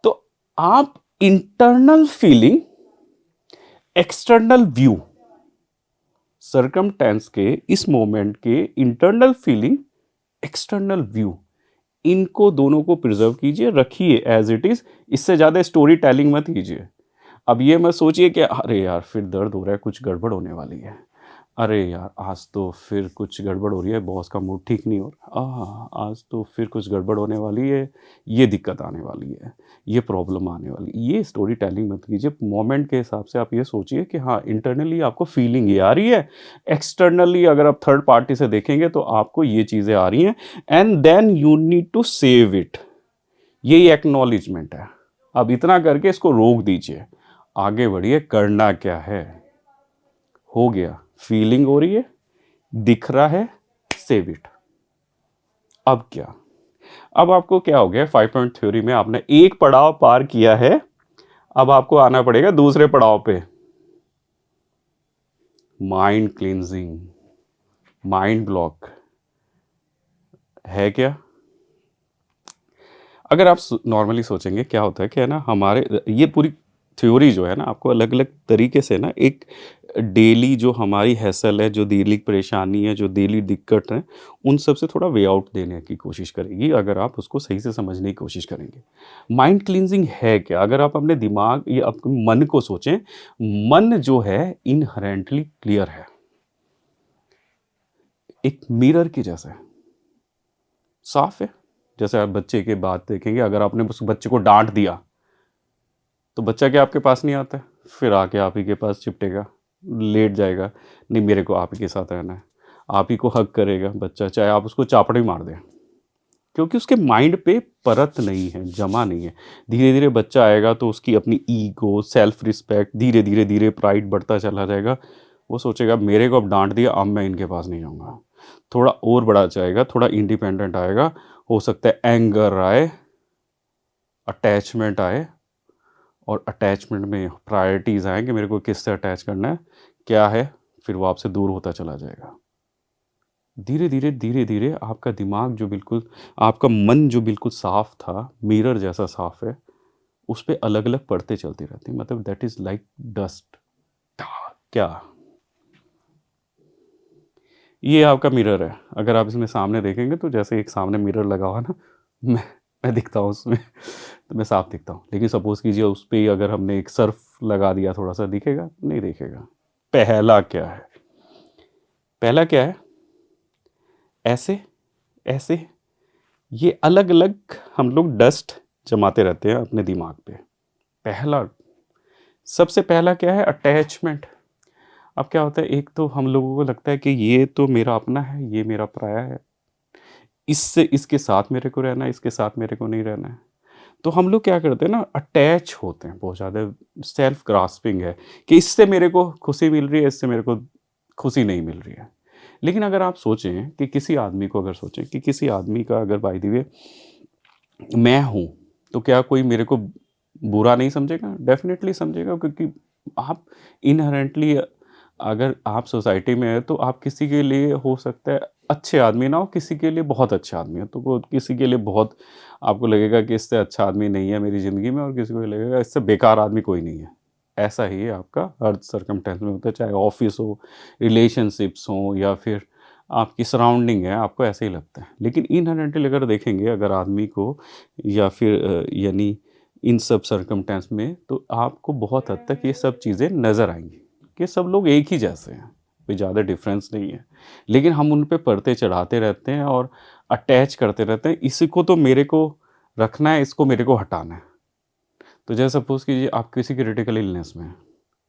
A: तो आप इंटरनल फीलिंग, एक्सटर्नल व्यू, सर्कमटेंस के इस मोमेंट के इंटरनल फीलिंग, एक्सटर्नल व्यू, इनको दोनों को प्रिजर्व कीजिए, रखिए एज इट इज़। इससे ज़्यादा स्टोरी टेलिंग मत कीजिए। अब ये मत सोचिए कि अरे यार फिर दर्द हो रहा है, कुछ गड़बड़ होने वाली है। अरे यार आज तो फिर कुछ गड़बड़ हो रही है, बॉस का मूड ठीक नहीं हो रहा, आज तो फिर कुछ गड़बड़ होने वाली है, ये दिक्कत आने वाली है, ये प्रॉब्लम आने वाली है। ये स्टोरी टेलिंग मत कीजिए। मोमेंट के हिसाब से आप ये सोचिए कि हाँ, इंटरनली आपको फीलिंग ये आ रही है, एक्सटर्नली अगर आप थर्ड पार्टी से देखेंगे तो आपको ये चीज़ें आ रही हैं, and then you need to save it. यही एक्नॉलेजमेंट है। अब इतना करके इसको रोक दीजिए, आगे बढ़िए। करना क्या है? हो गया, फीलिंग हो रही है, दिख रहा है, सेव इट। अब क्या? अब आपको क्या हो गया, 5 पॉइंट थ्योरी में आपने एक पड़ाव पार किया है, अब आपको आना पड़ेगा दूसरे पड़ाव पे, माइंड क्लींजिंग। माइंड ब्लॉक है क्या? अगर आप नॉर्मली सोचेंगे क्या होता है कि है ना, हमारे ये पूरी थ्योरी जो है ना, आपको अलग अलग तरीके से ना एक डेली जो हमारी हैसल है, जो डेली परेशानी है, जो डेली दिक्कत है, उन सब से थोड़ा वे आउट देने की कोशिश करेगी, अगर आप उसको सही से समझने की कोशिश करेंगे। माइंड क्लींजिंग है क्या? अगर आप अपने दिमाग या अपने मन को सोचें, मन जो है इनहेरेंटली क्लियर है, एक मिरर की जैसा है, साफ है। जैसे आप बच्चे की बात देखेंगे, अगर आपने उस बच्चे को डांट दिया तो बच्चा क्या आपके पास नहीं आता है, फिर आके आप ही के पास चिपटेगा, लेट जाएगा, नहीं मेरे को आप ही के साथ रहना है, आप ही को हक करेगा बच्चा, चाहे आप उसको चापड़ ही मार दें, क्योंकि उसके माइंड पे परत नहीं है, जमा नहीं है। धीरे धीरे बच्चा आएगा तो उसकी अपनी ईगो, सेल्फ रिस्पेक्ट, धीरे धीरे धीरे प्राइड बढ़ता चला जाएगा। वो सोचेगा मेरे को अब डांट दिया, अब मैं इनके पास नहीं जाऊँगा। थोड़ा और बड़ा जाएगा, थोड़ा इंडिपेंडेंट आएगा, हो सकता है एंगर आए, अटैचमेंट आए, और अटैचमेंट में प्रायोरिटीज़ आएँ कि मेरे को किससे अटैच करना है, क्या है, फिर वो आपसे दूर होता चला जाएगा। धीरे-धीरे, धीरे-धीरे आपका दिमाग जो बिल्कुल आपका मन जो बिल्कुल साफ़ था, मिरर जैसा साफ़ है, उस पे अलग-अलग परतें चलती रहती हैं। मतलब दैट इज़ लाइक डस्ट। क्या? ये आपका मिरर है। अगर आप इसमें सामने देखेंगे तो जैसे एक सामने मिरर लगा हुआ है ना, मैं मैं दिखता हूँ उसमें, तो मैं साफ दिखता हूँ। लेकिन सपोज़ कीजिए उस पे ही अगर हमने एक सर्फ़ लगा दिया थोड़ा-सा दिखेगा? नहीं दिखेगा। पहला क्या है? पहला क्या है? ऐसे, ऐसे, ये अलग-अलग हम लोग डस्ट जमाते रहते हैं अपने दिमाग पे। पहला सबसे पहला क्या है? अटैचमेंट। अब क्या होता है, एक तो हम लोगों को लगता है कि ये तो मेरा अपना है, ये मेरा पराया है। इससे इसके साथ मेरे को रहना है, इसके साथ मेरे को नहीं रहना है। तो हम लोग क्या करते हैं ना, अटैच होते हैं बहुत ज़्यादा। सेल्फ ग्रास्पिंग है कि इससे मेरे को खुशी मिल रही है, इससे मेरे को खुशी नहीं मिल रही है। लेकिन अगर आप सोचें कि किसी आदमी को अगर सोचें कि किसी आदमी का अगर बाय द वे मैं हूँ, तो क्या कोई मेरे को बुरा नहीं समझेगा? डेफ़िनेटली समझेगा, क्योंकि आप इन्हेरेंटली अगर आप सोसाइटी में हैं, तो आप किसी के लिए हो सकता है अच्छे आदमी ना हो, किसी के लिए बहुत अच्छे आदमी हो। तो वो किसी के लिए बहुत आपको लगेगा कि इससे अच्छा आदमी नहीं है मेरी ज़िंदगी में, और किसी को लगेगा इससे बेकार आदमी कोई नहीं है। ऐसा ही है आपका हर सर्कमस्टेंस में होता है, चाहे ऑफ़िस हो, रिलेशनशिप्स हों या फिर आपकी सराउंडिंग है, आपको ऐसे ही लगता है। लेकिन इन्हेरेंटली अगर देखेंगे अगर आदमी को या फिर यानी इन सब सर्कमस्टेंस में, तो आपको बहुत हद तक ये सब चीज़ें नज़र आएँगी कि सब लोग एक ही जैसे हैं, कोई ज़्यादा डिफ़रेंस नहीं है। लेकिन हम उन पे पर्दे चढ़ाते रहते हैं और अटैच करते रहते हैं, इसको तो मेरे को रखना है, इसको मेरे को हटाना है। तो जैसे सपोज़ कीजिए आप किसी क्रिटिकल इलनेस में हैं,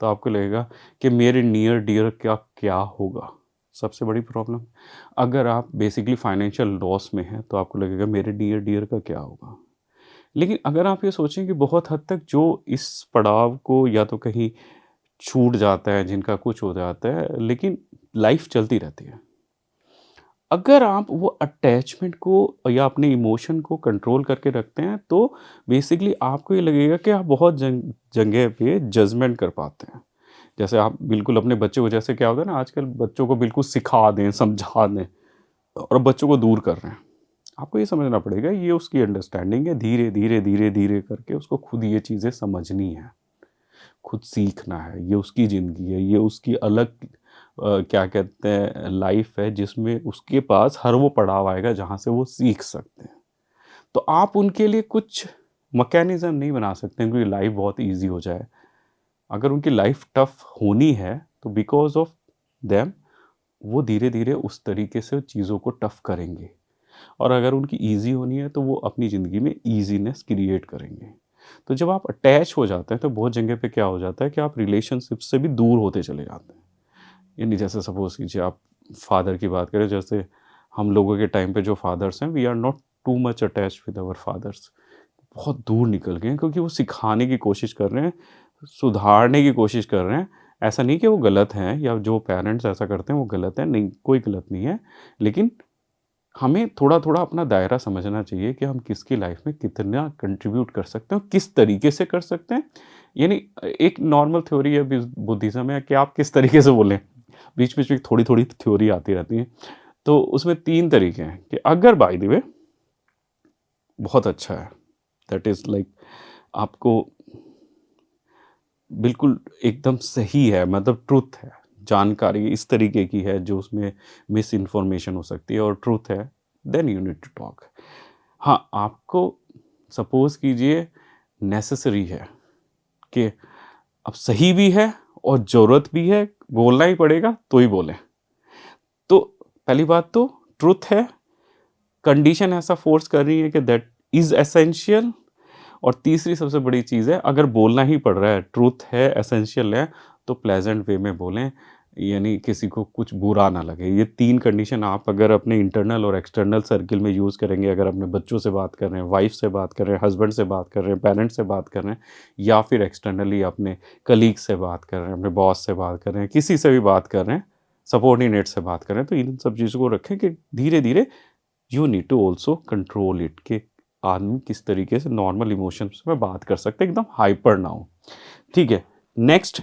A: तो आपको लगेगा कि मेरे नियर डियर का क्या होगा? सबसे बड़ी प्रॉब्लम। अगर आप बेसिकली फाइनेंशियल लॉस में हैं, तो आपको लगेगा मेरे नियर डियर का क्या होगा? लेकिन अगर आप ये सोचें कि बहुत हद तक जो इस पड़ाव को या तो कहीं छूट जाता है, जिनका कुछ हो जाता है, लेकिन लाइफ़ चलती रहती है। अगर आप वो अटैचमेंट को या अपने इमोशन को कंट्रोल करके रखते हैं, तो बेसिकली आपको ये लगेगा कि आप बहुत जगह पे जजमेंट कर पाते हैं। जैसे आप बिल्कुल अपने बच्चे को, जैसे क्या होता है ना आजकल बच्चों को बिल्कुल सिखा दें, समझा दें और बच्चों को दूर कर रहे हैं। आपको ये समझना पड़ेगा ये उसकी अंडरस्टैंडिंग है, धीरे, धीरे, धीरे, धीरे करके उसको खुद ये चीज़ें समझनी है, खुद सीखना है, ये उसकी ज़िंदगी है, ये उसकी अलग क्या कहते हैं लाइफ़ है, जिसमें उसके पास हर वो पड़ाव आएगा जहाँ से वो सीख सकते हैं। तो आप उनके लिए कुछ मैकेनिज़्म नहीं बना सकते हैं क्योंकि लाइफ़ बहुत ईज़ी हो जाए। अगर उनकी लाइफ़ टफ़ होनी है, तो बिकॉज़ ऑफ देम वो धीरे-धीरे उस तरीके से चीज़ों को टफ़ करेंगे, और अगर उनकी ईज़ी होनी है, तो वो अपनी ज़िंदगी में ईज़ीनेस क्रिएट करेंगे। तो जब आप अटैच हो जाते हैं, तो बहुत जगह पे क्या हो जाता है कि आप रिलेशनशिप से भी दूर होते चले जाते हैं। यानी जैसे सपोज़ कीजिए आप फादर की बात करें, जैसे हम लोगों के टाइम पे जो फादर्स हैं, we are not too much attached with our fathers. बहुत दूर निकल गए हैं क्योंकि वो सिखाने की कोशिश कर रहे हैं, सुधारने की कोशिश कर रहे हैं। ऐसा नहीं कि वो गलत हैं या जो पेरेंट्स ऐसा करते हैं वो गलत है, नहीं, कोई गलत नहीं है। लेकिन हमें थोड़ा-थोड़ा अपना दायरा समझना चाहिए कि हम किसकी लाइफ़ में कितना कंट्रीब्यूट कर सकते हैं और किस तरीके से कर सकते हैं। यानी एक नॉर्मल थ्योरी है बुद्धिज़्म में कि आप किस तरीके से बोलें। बीच-बीच में थोड़ी-थोड़ी थ्योरी आती रहती है। तो उसमें 3 तरीके हैं कि अगर बाय द वे बहुत अच्छा है, दैट इज़ लाइक आपको बिल्कुल एकदम सही है, मतलब ट्रुथ है, जानकारी इस तरीके की है जो उसमें मिस इन्फॉर्मेशन हो सकती है और ट्रुथ है, then you need to talk. हाँ, आपको सपोज़ कीजिए नेसेसरी है कि अब सही भी है और ज़रूरत भी है, बोलना ही पड़ेगा तो ही बोलें। तो पहली बात तो ट्रुथ है, कंडीशन ऐसा फ़ोर्स कर रही है कि दैट इज़ एसेंशियल। और तीसरी सबसे बड़ी चीज़ है, अगर बोलना ही पड़ रहा है, ट्रुथ है, एसेंशियल है, तो प्लेज़ेंट वे में बोलें, यानी किसी को कुछ बुरा ना लगे। ये 3 कंडीशन आप अगर अपने इंटरनल और एक्सटर्नल सर्किल में यूज़ करेंगे, अगर अपने बच्चों से बात कर रहे हैं, वाइफ़ से बात कर रहे हैं, हस्बैंड से बात कर रहे हैं, पेरेंट्स से बात कर रहे हैं, या फिर एक्सटर्नली अपने कलीग से बात कर रहे हैं, अपने बॉस से बात कर रहे हैं, किसी से भी बात कर रहे हैं, सबॉर्डिनेट से बात कर रहे हैं, तो इन सब चीज़ों को रखें कि धीरे-धीरे you need to also control it, कि आदमी किस तरीके से नॉर्मल इमोशंस में बात कर सकते हैं, एकदम हाइपर ना हो। ठीक है, नेक्स्ट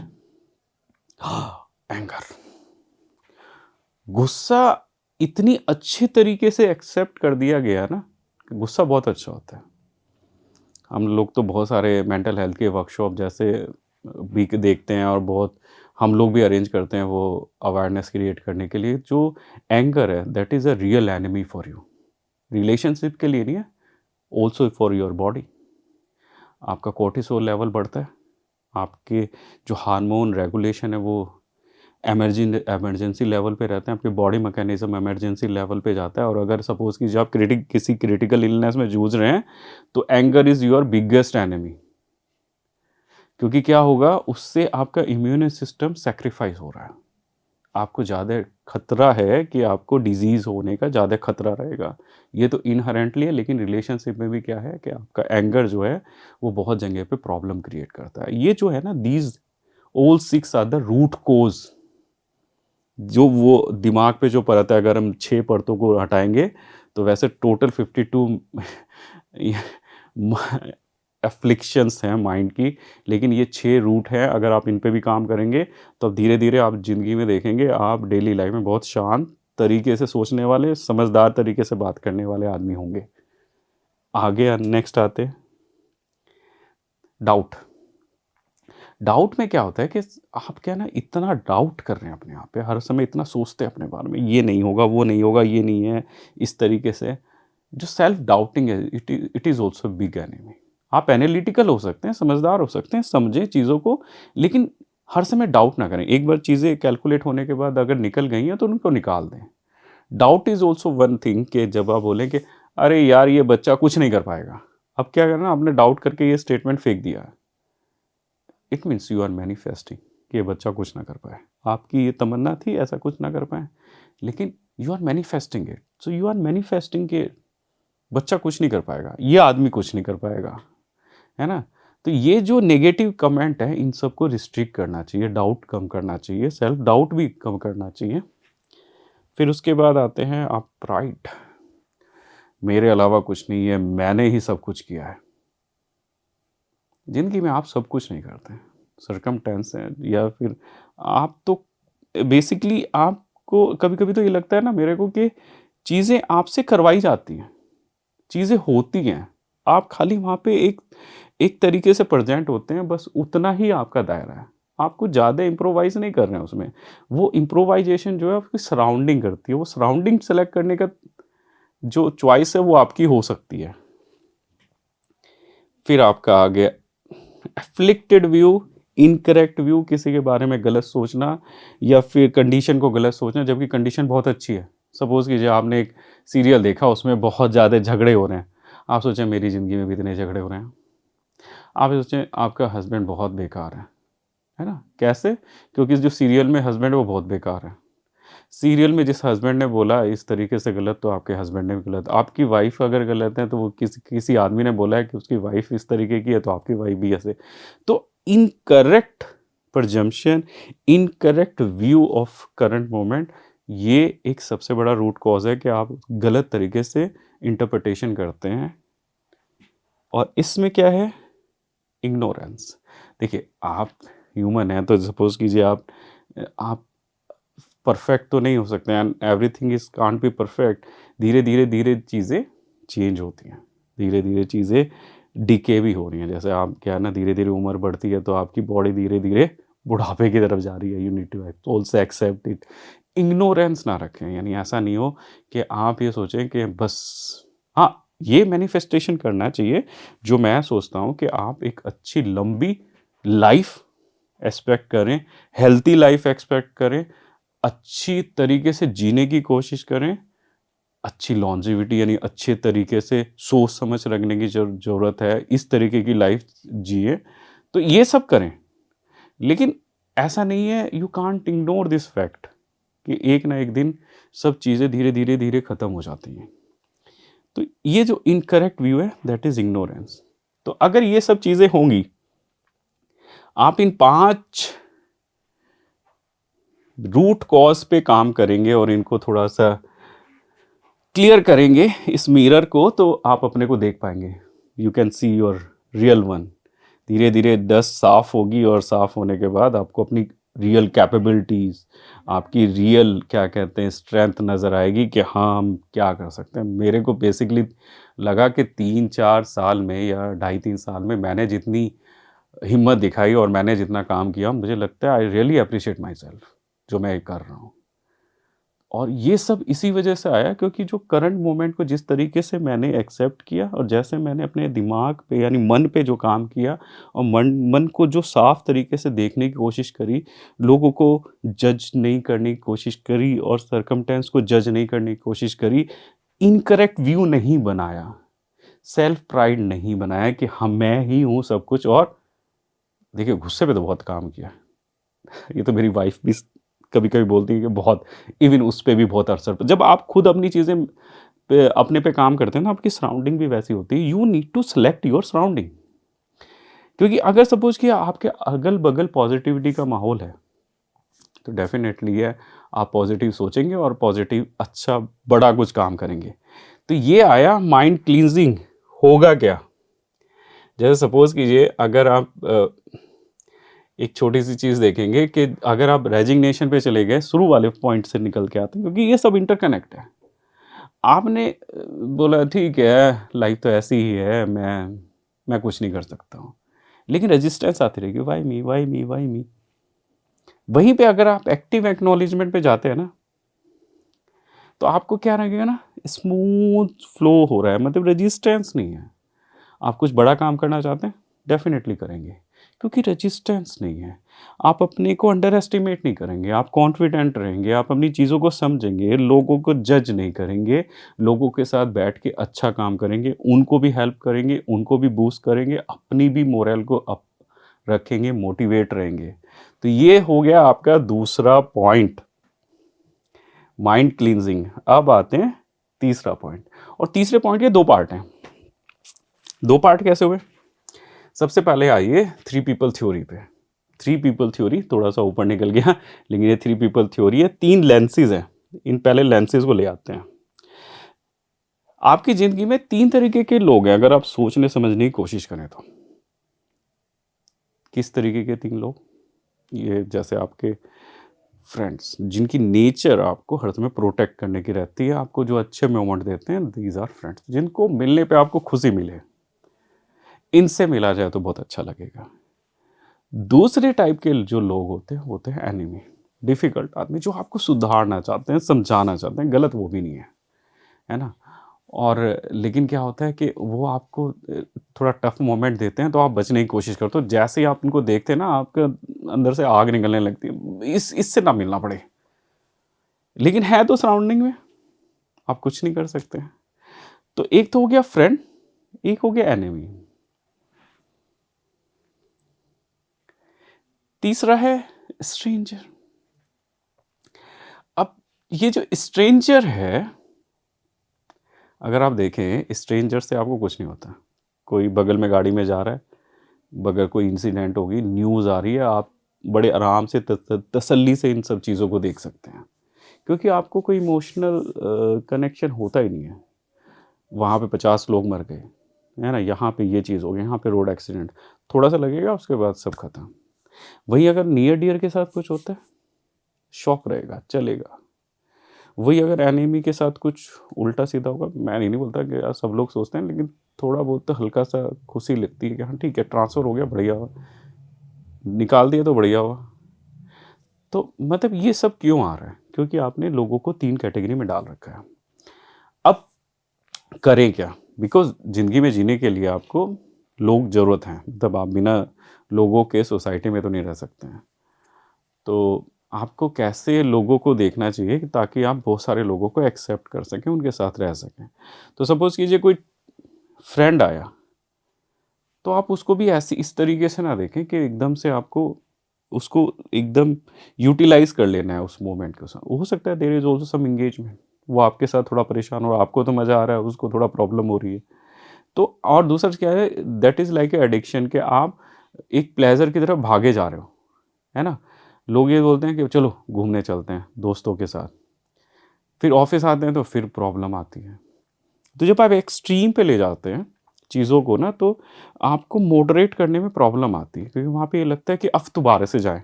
A: एंगर। गुस्सा इतनी अच्छे तरीके से एक्सेप्ट कर दिया गया ना कि गुस्सा बहुत अच्छा होता है। हम लोग तो बहुत सारे मेंटल हेल्थ के वर्कशॉप जैसे भी देखते हैं और बहुत हम लोग भी अरेंज करते हैं वो अवेयरनेस क्रिएट करने के लिए। जो एंगर है that is a real enemy for you, relationship के लिए नहीं है, ऑल्सो फॉर योर बॉडी। आपका कोर्टिसोल लेवल बढ़ता है, आपके जो हार्मोन रेगुलेशन है वो इमरजेंसी लेवल पे रहते हैं, आपके बॉडी मैकेनिज्म इमरजेंसी लेवल पे जाता है। और अगर सपोज कि जब आप किसी क्रिटिकल इलनेस में जूझ रहे हैं तो anger is your biggest enemy. क्योंकि क्या होगा, उससे आपका इम्यून सिस्टम सेक्रीफाइस हो रहा है, आपको ज़्यादा खतरा है कि आपको डिजीज़ होने का ज़्यादा खतरा रहेगा। ये तो इनहेरेंटली है, लेकिन रिलेशनशिप में भी क्या है कि आपका एंगर जो है वो बहुत जगह पे प्रॉब्लम क्रिएट करता है। ये जो है ना, these all 6 are the root cause. जो वो दिमाग पे जो परत है, अगर हम 6 परतों को हटाएंगे तो वैसे टोटल 52 एफ्लिक्शंस हैं माइंड की, लेकिन ये 6 रूट हैं। अगर आप इन पे भी काम करेंगे तो अब धीरे धीरे आप ज़िंदगी में देखेंगे, आप डेली लाइफ में बहुत शांत तरीके से सोचने वाले, समझदार तरीके से बात करने वाले आदमी होंगे। आगे नेक्स्ट आते, डाउट। डाउट में क्या होता है कि आप क्या ना इतना डाउट कर रहे हैं अपने आप पे, हर समय इतना सोचते हैं अपने बारे में, ये नहीं होगा, वो नहीं होगा, ये नहीं है, इस तरीके से। जो सेल्फ डाउटिंग है, it is also big enemy. आप एनालिटिकल हो सकते हैं, समझदार हो सकते हैं, समझें चीज़ों को, लेकिन हर समय डाउट ना करें। एक बार चीज़ें कैलकुलेट होने के बाद अगर निकल गई हैं तो उनको निकाल दें। Doubt is also one thing कि जब आप बोलें कि अरे यार ये बच्चा कुछ नहीं कर पाएगा, अब क्या करना, आपने डाउट करके ये स्टेटमेंट फेंक दिया, it means you are manifesting कि ये बच्चा कुछ ना कर पाए। आपकी ये तमन्ना थी ऐसा कुछ ना कर पाए, लेकिन you are manifesting it. So you are manifesting कि बच्चा कुछ नहीं कर पाएगा, ये आदमी कुछ नहीं कर पाएगा, है ना। तो ये जो नेगेटिव कमेंट है इन सबको रिस्ट्रिक्ट करना चाहिए, डाउट कम करना चाहिए, सेल्फ डाउट भी कम करना चाहिए। फिर उसके बाद आते हैं आप प्राइड। मेरे अलावा कुछ नहीं है, मैंने ही सब कुछ किया है। ज़िंदगी में आप सब कुछ नहीं करते हैं, सर्कमटेंस है, या फिर आप तो बेसिकली आपको कभी कभी तो ये लगता है ना मेरे को कि चीज़ें आपसे करवाई जाती हैं, चीज़ें होती हैं, आप खाली वहाँ पे एक एक तरीके से प्रेजेंट होते हैं, बस उतना ही आपका दायरा है। आप कुछ ज़्यादा इम्प्रोवाइज़ नहीं कर रहे हैं उसमें। वो इम्प्रोवाइजेशन जो है आपकी सराउंडिंग करती है, वो सराउंडिंग सेलेक्ट करने का जो चॉइस है वो आपकी हो सकती है। फिर आपका आ गया एफ्लिक्टेड व्यू, इनकरेक्ट व्यू, किसी के बारे में गलत सोचना या फिर कंडीशन को गलत सोचना जबकि कंडीशन बहुत अच्छी है। सपोज़ कीजिए आपने एक सीरियल देखा, उसमें बहुत ज़्यादा झगड़े हो रहे हैं, आप सोचें मेरी ज़िंदगी में भी इतने झगड़े हो रहे हैं। आप ये सोचें आपका हस्बैंड बहुत बेकार है ना? कैसे? क्योंकि जो सीरियल में हस्बैंड है वो बहुत बेकार है। सीरियल में जिस हस्बैंड ने बोला इस तरीके से गलत, तो आपके हस्बैंड ने भी गलत। आपकी वाइफ़ अगर गलत है तो वो किसी आदमी ने बोला है कि उसकी वाइफ़ इस तरीके की है तो आपकी वाइफ़ भी ऐसे। तो incorrect presumption, incorrect view of current moment, ये एक सबसे बड़ा रूट कॉज़ है कि आप गलत तरीके से इंटरप्रिटेशन करते हैं। और इसमें क्या है? इग्नोरेंस। देखिए आप ह्यूमन हैं तो सपोज़ कीजिए आप परफेक्ट तो नहीं हो सकते and everything is can't be perfect. धीरे-धीरे चीज़ें चेंज होती हैं, धीरे-धीरे चीज़ें डिके भी हो रही हैं। जैसे आप क्या है ना, धीरे-धीरे उम्र बढ़ती है तो आपकी बॉडी धीरे-धीरे बुढ़ापे की तरफ जा रही है। You need to also accept it. Ignorance ना रखें, यानी ऐसा नहीं हो कि आप ये सोचें कि बस, हाँ, ये मैनिफेस्टेशन करना चाहिए जो मैं सोचता हूँ कि आप एक अच्छी लंबी लाइफ एक्सपेक्ट करें, हेल्थी लाइफ एक्सपेक्ट करें, अच्छी तरीके से जीने की कोशिश करें, अच्छी लॉन्जेविटी यानी अच्छे तरीके से सोच समझ रखने की ज़रूरत है, इस तरीके की लाइफ जिए, तो ये सब करें। लेकिन ऐसा नहीं है, you can't ignore this fact कि एक ना एक दिन सब चीज़ें धीरे ख़त्म हो जाती हैं। तो ये जो इनकरेक्ट व्यू है दैट इज़ इग्नोरेंस। तो अगर ये सब चीज़ें होंगी, आप इन 5 रूट कॉज पे काम करेंगे और इनको थोड़ा सा क्लियर करेंगे इस मिरर को तो आप अपने को देख पाएंगे, you can see your real one. धीरे धीरे डस्ट साफ होगी और साफ होने के बाद आपको अपनी रियल कैपेबिलिटीज़, आपकी रियल क्या कहते हैं स्ट्रेंथ नज़र आएगी कि हाँ हम क्या कर सकते हैं। मेरे को बेसिकली लगा कि 3-4 साल में या 2.5-3 साल में मैंने जितनी हिम्मत दिखाई और मैंने जितना काम किया, मुझे लगता है I really appreciate my self जो मैं कर रहा हूँ। और ये सब इसी वजह से आया क्योंकि जो करंट मोमेंट को जिस तरीके से मैंने एक्सेप्ट किया और जैसे मैंने अपने दिमाग पे यानी मन पे जो काम किया और मन मन को जो साफ तरीके से देखने की कोशिश करी, लोगों को जज नहीं करने की कोशिश करी और सर्कमटेंस को जज नहीं करने की कोशिश करी, इनकरेक्ट व्यू नहीं बनाया, सेल्फ प्राइड नहीं बनाया कि हम मैं ही हूँ सब कुछ। और देखिए गुस्से पे तो बहुत काम किया। ये तो मेरी वाइफ भी कभी-कभी बोलती है कि बहुत, इवन उस पे भी बहुत असर, जब आप खुद अपनी चीज़ें पे अपने पे काम करते हैं ना, आपकी सराउंडिंग भी वैसी होती है। You need to select your surrounding, क्योंकि अगर सपोज़ कि आपके अगल-बगल पॉज़िटिविटी का माहौल है, तो डेफ़िनेटली है आप पॉज़िटिव सोचेंगे और पॉज़िटिव अच्छा बड़ा कुछ काम करेंगे। तो ये आया माइंड क्लींजिंग, होगा क्या? जैसे सपोज़ कीजिए अगर आप एक छोटी-सी चीज़ देखेंगे कि अगर आप रेज़िग्नेशन पे चले गए, शुरू वाले पॉइंट से निकल के आते हैं क्योंकि ये सब इंटरकनेक्ट है। आपने बोला ठीक है, लाइफ़ तो ऐसी ही है, मैं कुछ नहीं कर सकता हूँ। लेकिन रेज़िस्टेंस आती रहेगी, why me? Why me? Why मी? वहीं पे अगर आप एक्टिव एक्नॉलेजमेंट पे जाते हैं ना, तो आपको क्या लगेगा ना, स्मूथ फ्लो हो रहा है, मतलब रेज़िस्टेंस नहीं है। आप कुछ बड़ा काम करना चाहते हैं, डेफ़िनेटली करेंगे, क्योंकि रेजिस्टेंस नहीं है। आप अपने को अंडर एस्टिमेट नहीं करेंगे, आप कॉन्फिडेंट रहेंगे, आप अपनी चीज़ों को समझेंगे, लोगों को जज नहीं करेंगे, लोगों के साथ बैठ के अच्छा काम करेंगे, उनको भी हेल्प करेंगे, उनको भी बूस्ट करेंगे, अपनी भी मोरल को अप रखेंगे, मोटिवेट रहेंगे। तो ये हो गया आपका दूसरा पॉइंट, माइंड क्लींजिंग। अब आते हैं तीसरा पॉइंट, और तीसरे पॉइंट के 2 पार्ट हैं। 2 पार्ट कैसे हुए? सबसे पहले आइए थ्री पीपल थ्योरी पे। थ्री पीपल थ्योरी थोड़ा सा ऊपर निकल गया, लेकिन ये थ्री पीपल थ्योरी है। 3 लेंसेज हैं, इन पहले लेंसेज को ले आते हैं। आपकी ज़िंदगी में 3 तरीके के लोग हैं अगर आप सोचने समझने की कोशिश करें तो। किस तरीके के 3 लोग? ये जैसे आपके फ्रेंड्स जिनकी नेचर आपको हर समय प्रोटेक्ट करने की रहती है, आपको जो अच्छे मोमेंट देते हैं, दीज़ आर फ्रेंड्स, जिनको मिलने पे आपको खुशी मिले। इनसे मिला जाए तो बहुत अच्छा लगेगा। दूसरे टाइप के जो लोग होते हैं एनिमी, डिफ़िकल्ट आदमी जो आपको सुधारना चाहते हैं, समझाना चाहते हैं, गलत वो भी नहीं है ना? और लेकिन क्या होता है कि वो आपको थोड़ा टफ मोमेंट देते हैं तो आप बचने की कोशिश करते हो। जैसे ही आप उनको देखते हैं ना, आपके अंदर से आग निकलने लगती है, इससे ना मिलना पड़े। लेकिन है तो सराउंडिंग में, आप कुछ नहीं कर सकते हैं। तो एक तो हो गया फ्रेंड, एक हो गया एनिमी। तीसरा है स्ट्रेंजर। अब ये जो स्ट्रेंजर है, अगर आप देखें स्ट्रेंजर से आपको कुछ नहीं होता। कोई बगल में गाड़ी में जा रहा है, बगैर कोई इंसिडेंट होगी, न्यूज़ आ रही है, आप बड़े आराम से तसल्ली से इन सब चीज़ों को देख सकते हैं, क्योंकि आपको कोई इमोशनल कनेक्शन होता ही नहीं है। वहाँ पे 50 लोग मर गए, है ना? यहाँ पे ये चीज़ हो गई, यहाँ पे रोड एक्सीडेंट, थोड़ा-सा लगेगा, उसके बाद सब खत्म। वहीं अगर नियर डियर के साथ कुछ होता है, शॉक रहेगा, चलेगा। वही अगर एनिमी के साथ कुछ उल्टा-सीधा होगा, मैं ये नहीं बोलता कि यार सब लोग सोचते हैं, लेकिन थोड़ा बहुत तो हल्का-सा खुशी लगती है कि हाँ ठीक है, ट्रांसफ़र हो गया, बढ़िया हुआ। निकाल दिया तो बढ़िया हुआ। तो मतलब ये सब क्यों आ रहा है? क्योंकि आपने लोगों को 3 कैटेगरी में डाल रखा है। अब करें क्या? बिकॉज़ ज़िंदगी में जीने के लिए आपको लोग ज़रूरत हैं। मतलब आप बिना लोगों के सोसाइटी में तो नहीं रह सकते हैं। तो आपको कैसे लोगों को देखना चाहिए कि ताकि आप बहुत सारे लोगों को एक्सेप्ट कर सकें, उनके साथ रह सकें। तो सपोज़ कीजिए कोई फ्रेंड आया, तो आप उसको भी ऐसे इस तरीके से ना देखें कि एकदम से आपको उसको एकदम यूटिलाइज़ कर लेना है उस मोमेंट के साथ। हो सकता है there is also some engagement, वो आपके साथ थोड़ा परेशान हो रहा है, आपको तो मज़ा आ रहा है, उसको थोड़ा प्रॉब्लम हो रही है। तो और दूसरा क्या है, that is like a addiction, कि आप एक प्लेज़र की तरफ भागे जा रहे हो, है ना? लोग ये बोलते हैं कि चलो घूमने चलते हैं दोस्तों के साथ। फिर ऑफिस आते हैं तो फिर प्रॉब्लम आती है। तो जब आप एक्सट्रीम पे ले जाते हैं चीज़ों को ना, तो आपको मॉडरेट करने में प्रॉब्लम आती है, क्योंकि वहाँ पे ये लगता है कि अब दोबारा से जाएँ।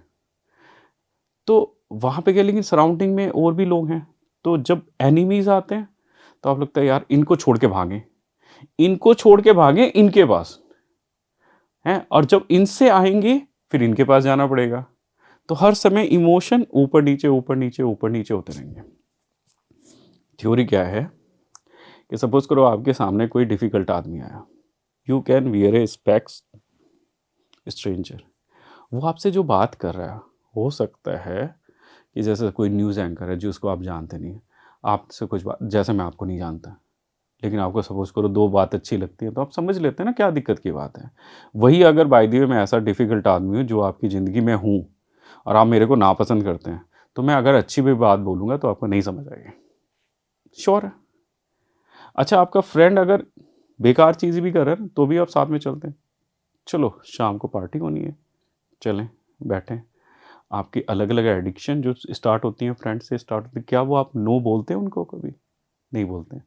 A: तो वहाँ पे क्या, लेकिन सराउंडिंग में और भी लोग हैं, तो जब एनिमीज़ आते हैं, तो आप लगता है यार इनको छोड़ के भागें, इनको छोड़ के भागें इनके पास, हैं? और जब इनसे आएँगे, फिर इनके पास जाना पड़ेगा। तो हर समय इमोशन ऊपर-नीचे, ऊपर-नीचे, ऊपर-नीचे होते रहेंगे। थ्योरी क्या है कि सपोज़ करो आपके सामने कोई डिफ़िकल्ट आदमी आया, you can wear A specs stranger, वो आपसे जो बात कर रहा है, हो सकता है कि जैसे कोई न्यूज़ एंकर है जिसको आप जानते नहीं हैं, आपसे कुछ बात, जैसे मैं आपको नहीं जानता, लेकिन आपको सपोज़ करो 2 बात अच्छी लगती है, तो आप समझ लेते हैं ना क्या दिक्कत की बात है। वही अगर बाय द वे मैं ऐसा डिफ़िकल्ट आदमी हूँ जो आपकी ज़िंदगी में हूँ और आप मेरे को नापसंद करते हैं, तो मैं अगर अच्छी भी बात बोलूँगा तो आपको नहीं समझ आएगी। श्योर है। अच्छा, आपका फ्रेंड अगर बेकार चीज़ भी कर रहा है ना, तो भी आप साथ में चलते हैं। चलो शाम को पार्टी होनी है, चलें, बैठें। आपकी अलग-अलग एडिक्शन जो स्टार्ट होती हैं फ्रेंड से स्टार्ट होती है, क्या वो आप नो बोलते हैं उनको कभी? नहीं बोलते हैं।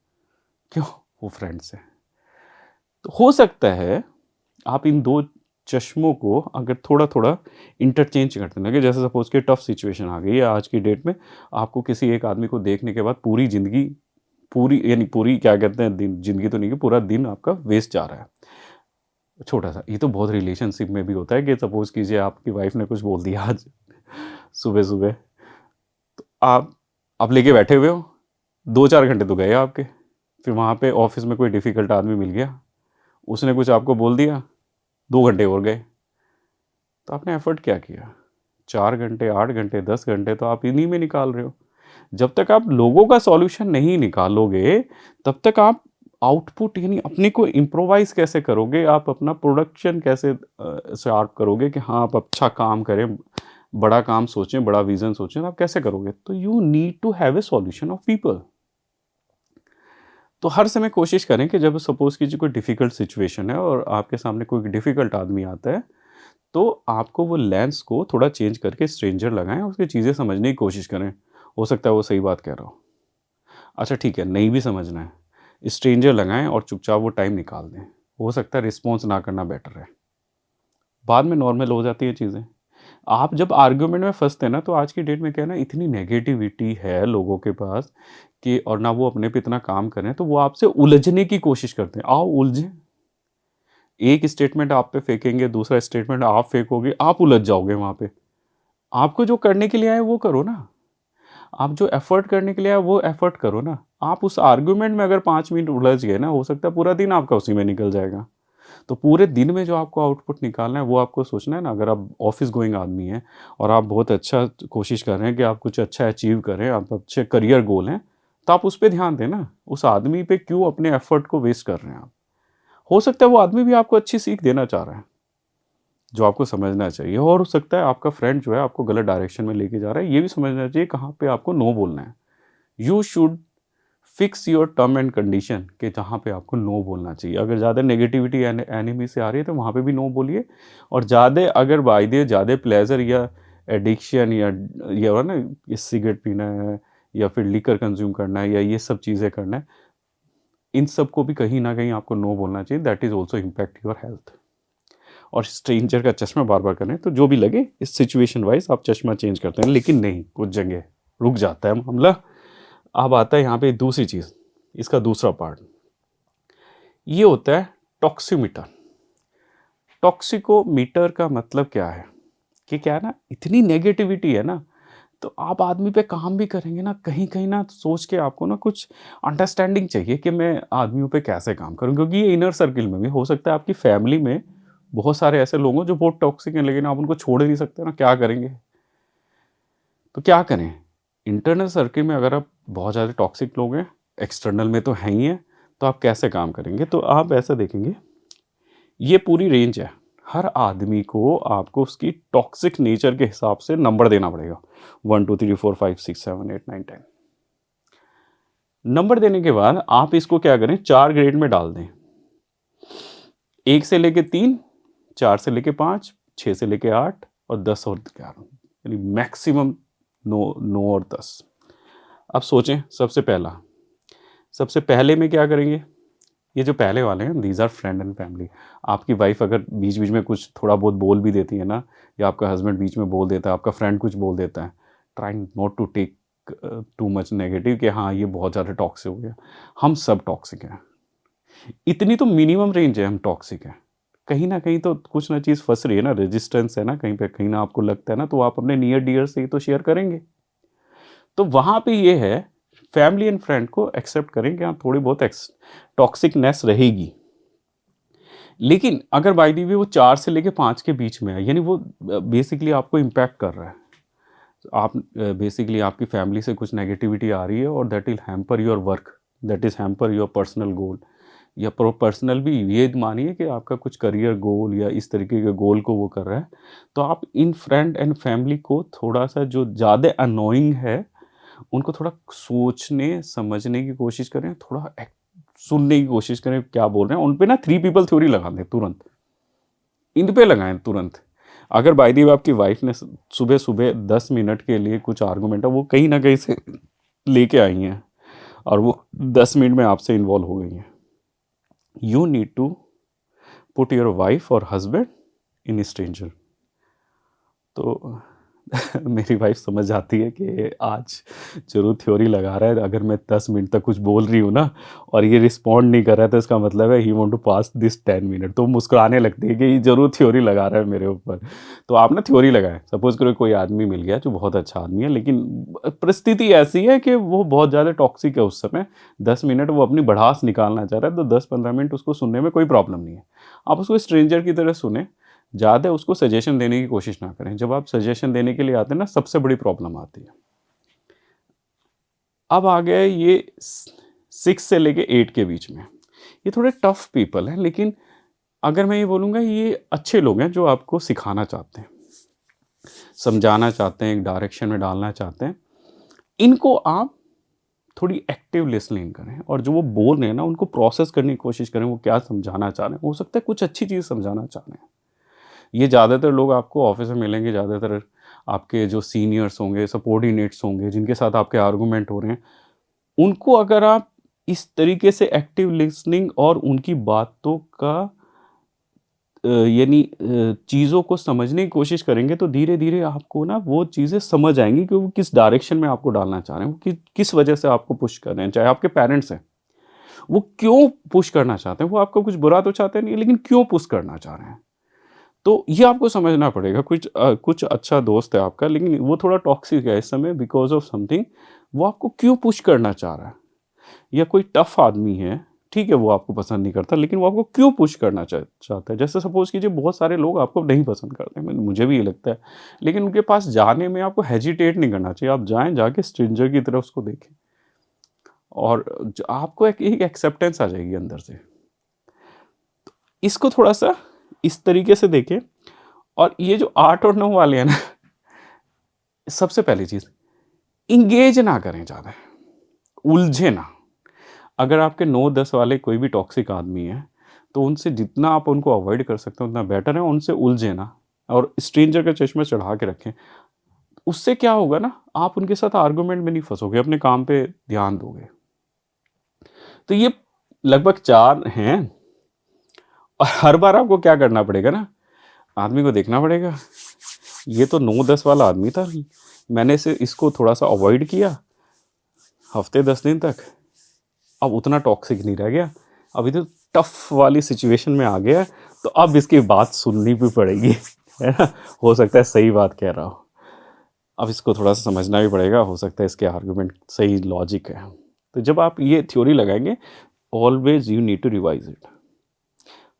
A: क्यों? वो फ्रेंड्स हैं। तो हो सकता है आप इन 2 चश्मों को अगर थोड़ा-थोड़ा इंटरचेंज करते लगे, जैसे सपोज़ कि टफ सिचुएशन आ गई है आज की डेट में, आपको किसी एक आदमी को देखने के बाद पूरी ज़िंदगी, पूरी यानी पूरी क्या कहते हैं, दिन ज़िंदगी तो नहीं कि पूरा दिन आपका वेस्ट जा रहा है। छोटा-सा, ये तो बहुत रिलेशनशिप में भी होता है कि सपोज़ कीजिए आपकी वाइफ़ ने कुछ बोल दिया आज सुबह-सुबह, आप लेके बैठे हुए हो, 2-4 घंटे तो गए आपके। फिर वहाँ पे ऑफ़िस में कोई डिफ़िकल्ट आदमी मिल गया, उसने कुछ आपको बोल दिया, 2 घंटे और गए। तो आपने एफ़र्ट क्या किया? 4 घंटे, 8 घंटे, 10 घंटे तो आप इन्हीं में निकाल रहे हो। जब तक आप लोगों का सॉल्यूशन नहीं निकालोगे, तब तक आप आउटपुट यानी अपने को इम्प्रोवाइज़ कैसे करोगे? आप अपना प्रोडक्शन कैसे शार्प करोगे कि हाँ, आप अच्छा काम करें, बड़ा काम सोचें, बड़ा विज़न सोचें, आप कैसे करोगे? तो you need to have a solution of people. तो हर समय कोशिश करें कि जब सपोज़ कीजिए कोई डिफ़िकल्ट सिचुएशन है और आपके सामने कोई डिफ़िकल्ट आदमी आता है, तो आपको वो लेंस को थोड़ा चेंज करके स्ट्रेंजर लगाएँ और उसकी चीज़ें समझने की कोशिश करें। हो सकता है वो सही बात कह रहा हो। अच्छा ठीक है, नहीं भी समझना है, स्ट्रेंजर लगाएँ और चुपचाप वो टाइम निकाल दें। हो सकता है रिस्पॉन्स ना करना बेटर है। बाद में नॉर्मल हो जाती हैं चीज़ें। आप जब आर्गुमेंट में फँसते हैं ना, तो आज की डेट में क्या है ना, इतनी नेगेटिविटी है लोगों के पास कि, और ना वो अपने पे इतना काम कर रहे हैं, तो वो आपसे उलझने की कोशिश करते हैं। आओ उलझें। एक स्टेटमेंट आप पे फेंकेंगे, दूसरा स्टेटमेंट आप फेंकोगे, आप उलझ जाओगे वहाँ पे। आपको जो करने के लिए आए वो करो ना। आप जो एफ़र्ट करने के लिए आए वो एफ़र्ट करो ना। आप उस आर्गुमेंट में अगर 5 मिनट उलझ गए ना, हो सकता है पूरा दिन आपका उसी में निकल जाएगा। तो पूरे दिन में जो आपको आउटपुट निकालना है वो आपको सोचना है ना। अगर आप ऑफ़िस गोइंग आदमी हैं और आप बहुत अच्छा कोशिश कर रहे हैं कि आप कुछ अच्छा अचीव करें, आप अच्छे करियर गोल हैं, तो आप उस पे ध्यान दें ना। उस आदमी पे क्यों अपने एफ़र्ट को वेस्ट कर रहे हैं आप? हो सकता है वो आदमी भी आपको अच्छी सीख देना चाह रहा है, जो आपको समझना चाहिए, और हो सकता है आपका फ्रेंड जो है आपको गलत डायरेक्शन में लेके जा रहा है, ये भी समझना चाहिए कहाँ पे आपको नो बोलना है। You should fix your term and condition कि जहाँ पे आपको नो बोलना चाहिए। अगर ज़्यादा नेगेटिविटी एनिमी से आ रही है तो वहाँ पे भी नो बोलिए, और ज़्यादा अगर बाय द ज़्यादा प्लेज़र या एडिक्शन या ये हो ना, ये सिगरेट पीना है या फिर लिकर कंज्यूम करना है या ये सब चीज़ें करना है, इन सब को भी कहीं न कहीं आपको नो बोलना चाहिए। That is also impact your health. और स्ट्रेंजर का चश्मा बार-बार करें तो जो भी लगे, इस सिचुएशन वाइज़ आप चश्मा चेंज करते हैं, लेकिन नहीं, कुछ जगह रुक जाता है मामला। अब आता है यहाँ पे दूसरी चीज़, इसका दूसरा पार्ट, ये होता है टॉक्सीमीटर। टॉक्सिकोमीटर का मतलब क्या है कि क्या है ना, इतनी नेगेटिविटी है ना, तो आप आदमी पे काम भी करेंगे ना, कहीं-कहीं ना सोच के आपको ना कुछ अंडरस्टैंडिंग चाहिए कि मैं आदमियों पे कैसे काम करूँ, क्योंकि ये इनर सर्किल में भी हो सकता है, आपकी फैमिली में बहुत सारे ऐसे लोग हों जो बहुत टॉक्सिक हैं, लेकिन आप उनको छोड़ ही नहीं सकते ना, क्या करेंगे? तो क्या करें? इंटरनल सर्किल में अगर आप बहुत ज़्यादा टॉक्सिक लोग हैं, एक्सटर्नल में तो हैं ही हैं, तो आप कैसे काम करेंगे? तो आप ऐसा देखेंगे, ये पूरी रेंज है। हर आदमी को आपको उसकी टॉक्सिक नेचर के हिसाब से नंबर देना पड़ेगा। 1, 2, 3, 4, 5, 6, 7, 8, 9, 10। नंबर देने के बाद आप इसको क्या करें, 4 ग्रेड में डाल दें। 1 से लेके 3, 4 से लेके 5, 6 से लेके 8 और 10 और 11, यानी मैक्सिमम 9 और 10। अब सोचें सबसे पहले में क्या करेंगे? ये जो पहले वाले हैं these are friend and family. आपकी वाइफ़ अगर बीच-बीच में कुछ थोड़ा बहुत बोल भी देती है ना, या आपका हस्बैंड बीच में बोल देता है, आपका फ्रेंड कुछ बोल देता है, trying not to take too much negative कि हाँ, ये बहुत ज़्यादा टॉक्सिक हो गया। हम सब टॉक्सिक हैं। इतनी तो मिनिमम रेंज है हम टॉक्सिक हैं। कहीं न कहीं तो कुछ ना चीज़ फँस रही है ना, रेजिस्टेंस है ना कहीं पे, कहीं ना आपको लगता है ना, तो आप अपने नियर डियर से ही तो शेयर करेंगे। तो वहाँ पे ये है, फैमिली एंड फ्रेंड को एक्सेप्ट करें कि हाँ, थोड़ी बहुत टॉक्सिकनेस रहेगी। लेकिन अगर बाय द वे वो 4 से लेके 5 के बीच में है, यानी वो बेसिकली आपको इम्पैक्ट कर रहा है। आप बेसिकली आपकी फैमिली से कुछ नेगेटिविटी आ रही है और that will hamper your work, that is hamper your personal goal, या पर्सनल भी ये मानिए कि आपका कुछ करियर गोल या इस तरीके के गोल को वो कर रहा है, तो आप इन फ्रेंड एंड फैमिली को थोड़ा-सा जो ज़्यादा अननोइंग है, उनको थोड़ा सोचने, समझने की कोशिश करें, थोड़ा सुनने की कोशिश करें क्या बोल रहे हैं। उन पे ना 3 पीपल थ्योरी लगा दें तुरंत। इन पे लगाएँ तुरंत। अगर बाय द वे आपकी वाइफ़ ने सुबह-सुबह 10 मिनट के लिए कुछ आर्गुमेंट है, वो कहीं न कहीं से लेके आई हैं और वो 10 मिनट में आपसे इन्वॉल्व हो गई हैं। You need to put your wife or husband in a stranger. तो मेरी वाइफ समझ जाती है कि आज ज़रूर थ्योरी लगा रहा है। अगर मैं 10 मिनट तक कुछ बोल रही हूँ ना और ये रिस्पॉन्ड नहीं कर रहा है, तो इसका मतलब है he want to pass this 10 minute. तो मुस्कुराने लगती है कि ये ज़रूर थ्योरी लगा रहा है मेरे ऊपर। तो आप ना थ्योरी लगाएँ। सपोज़ करो कोई आदमी मिल गया जो बहुत अच्छा आदमी है, लेकिन परिस्थिति ऐसी है कि वो बहुत ज़्यादा टॉक्सिक है उस समय। 10 मिनट वो अपनी भड़ास निकालना चाह रहा है, तो 10-15 मिनट उसको सुनने में कोई प्रॉब्लम नहीं है। आप उसको स्ट्रेंजर की तरह सुनें, ज़्यादा उसको सजेशन देने की कोशिश ना करें। जब आप सजेशन देने के लिए आते हैं ना, सबसे बड़ी प्रॉब्लम आती है। अब आ गए ये 6 से लेके 8 के बीच में। ये थोड़े टफ पीपल हैं, लेकिन अगर मैं ये बोलूँगा, ये अच्छे लोग हैं जो आपको सिखाना चाहते हैं, समझाना चाहते हैं, एक डायरेक्शन में डालना चाहते हैं। इनको आप थोड़ी एक्टिव लिसनिंग करें और जो वो बोल रहे हैं ना, उनको प्रोसेस करने की कोशिश करें, वो क्या समझाना चाह रहे हैं। हो सकता है कुछ अच्छी चीज़ समझाना चाह रहे हैं। ये ज़्यादातर लोग आपको ऑफ़िस में मिलेंगे, ज़्यादातर आपके जो सीनियर्स होंगे, सबॉर्डिनेट्स होंगे, जिनके साथ आपके आर्गुमेंट हो रहे हैं, उनको अगर आप इस तरीके से एक्टिव लिसनिंग और उनकी बातों का यानी चीज़ों को समझने की कोशिश करेंगे, तो धीरे-धीरे आपको ना वो चीज़ें समझ आएँगी कि वो किस डायरेक्शन में आपको डालना चाह रहे हैं, वो किस वजह से आपको पुश कर रहे हैं। चाहे आपके पेरेंट्स हैं, वो क्यों पुश करना चाहते हैं? वो आपको कुछ बुरा तो चाहते नहीं, लेकिन क्यों पुश करना चाह रहे हैं? तो ये आपको समझना पड़ेगा। कुछ अच्छा दोस्त है आपका, लेकिन वो थोड़ा टॉक्सिक है इस समय बिकॉज़ ऑफ समथिंग। वो आपको क्यों पुश करना चाह रहा है? या कोई टफ़ आदमी है, ठीक है, वो आपको पसंद नहीं करता, लेकिन वो आपको क्यों पुश करना चाहता है? जैसे सपोज़ कीजिए बहुत सारे लोग आपको नहीं पसंद करते हैं, मुझे भी ये लगता है, लेकिन उनके पास जाने में आपको हेजिटेट नहीं करना चाहिए। आप जाएँ, जाके स्ट्रेंजर की तरह उसको देखें और ज आपको एक एक्सेप्टेंस आ जाएगी अंदर से। इसको थोड़ा-सा इस तरीके से देखें। और ये जो 8 और 9 वाले हैं ना, सबसे पहली चीज़, एंगेज ना करें ज़्यादा, उलझे ना। अगर आपके 9-10 वाले कोई भी टॉक्सिक आदमी है, तो उनसे जितना आप उनको अवॉइड कर सकते हो उतना बेटर है। उनसे उलझे ना और स्ट्रेंजर का चश्मा चढ़ा के रखें। उससे क्या होगा ना, आप उनके साथ आर्गुमेंट में नहीं फँसोगे, अपने काम पे ध्यान दोगे। तो ये लगभग 4 हैं और हर बार आपको क्या करना पड़ेगा ना, आदमी को देखना पड़ेगा, ये तो 9-10 वाला आदमी था, मैंने इसको थोड़ा-सा अवॉइड किया हफ़्ते 10 दिन तक, अब उतना टॉक्सिक नहीं रह गया, अब ये तो टफ़ वाली सिचुएशन में आ गया है, तो अब इसकी बात सुननी भी पड़ेगी, है ना? हो सकता है सही बात कह रहा हो। अब इसको थोड़ा-सा समझना भी पड़ेगा, हो सकता है इसके आर्गुमेंट सही लॉजिक है। तो जब आप ये थ्योरी लगाएँगे, always you need to revise it.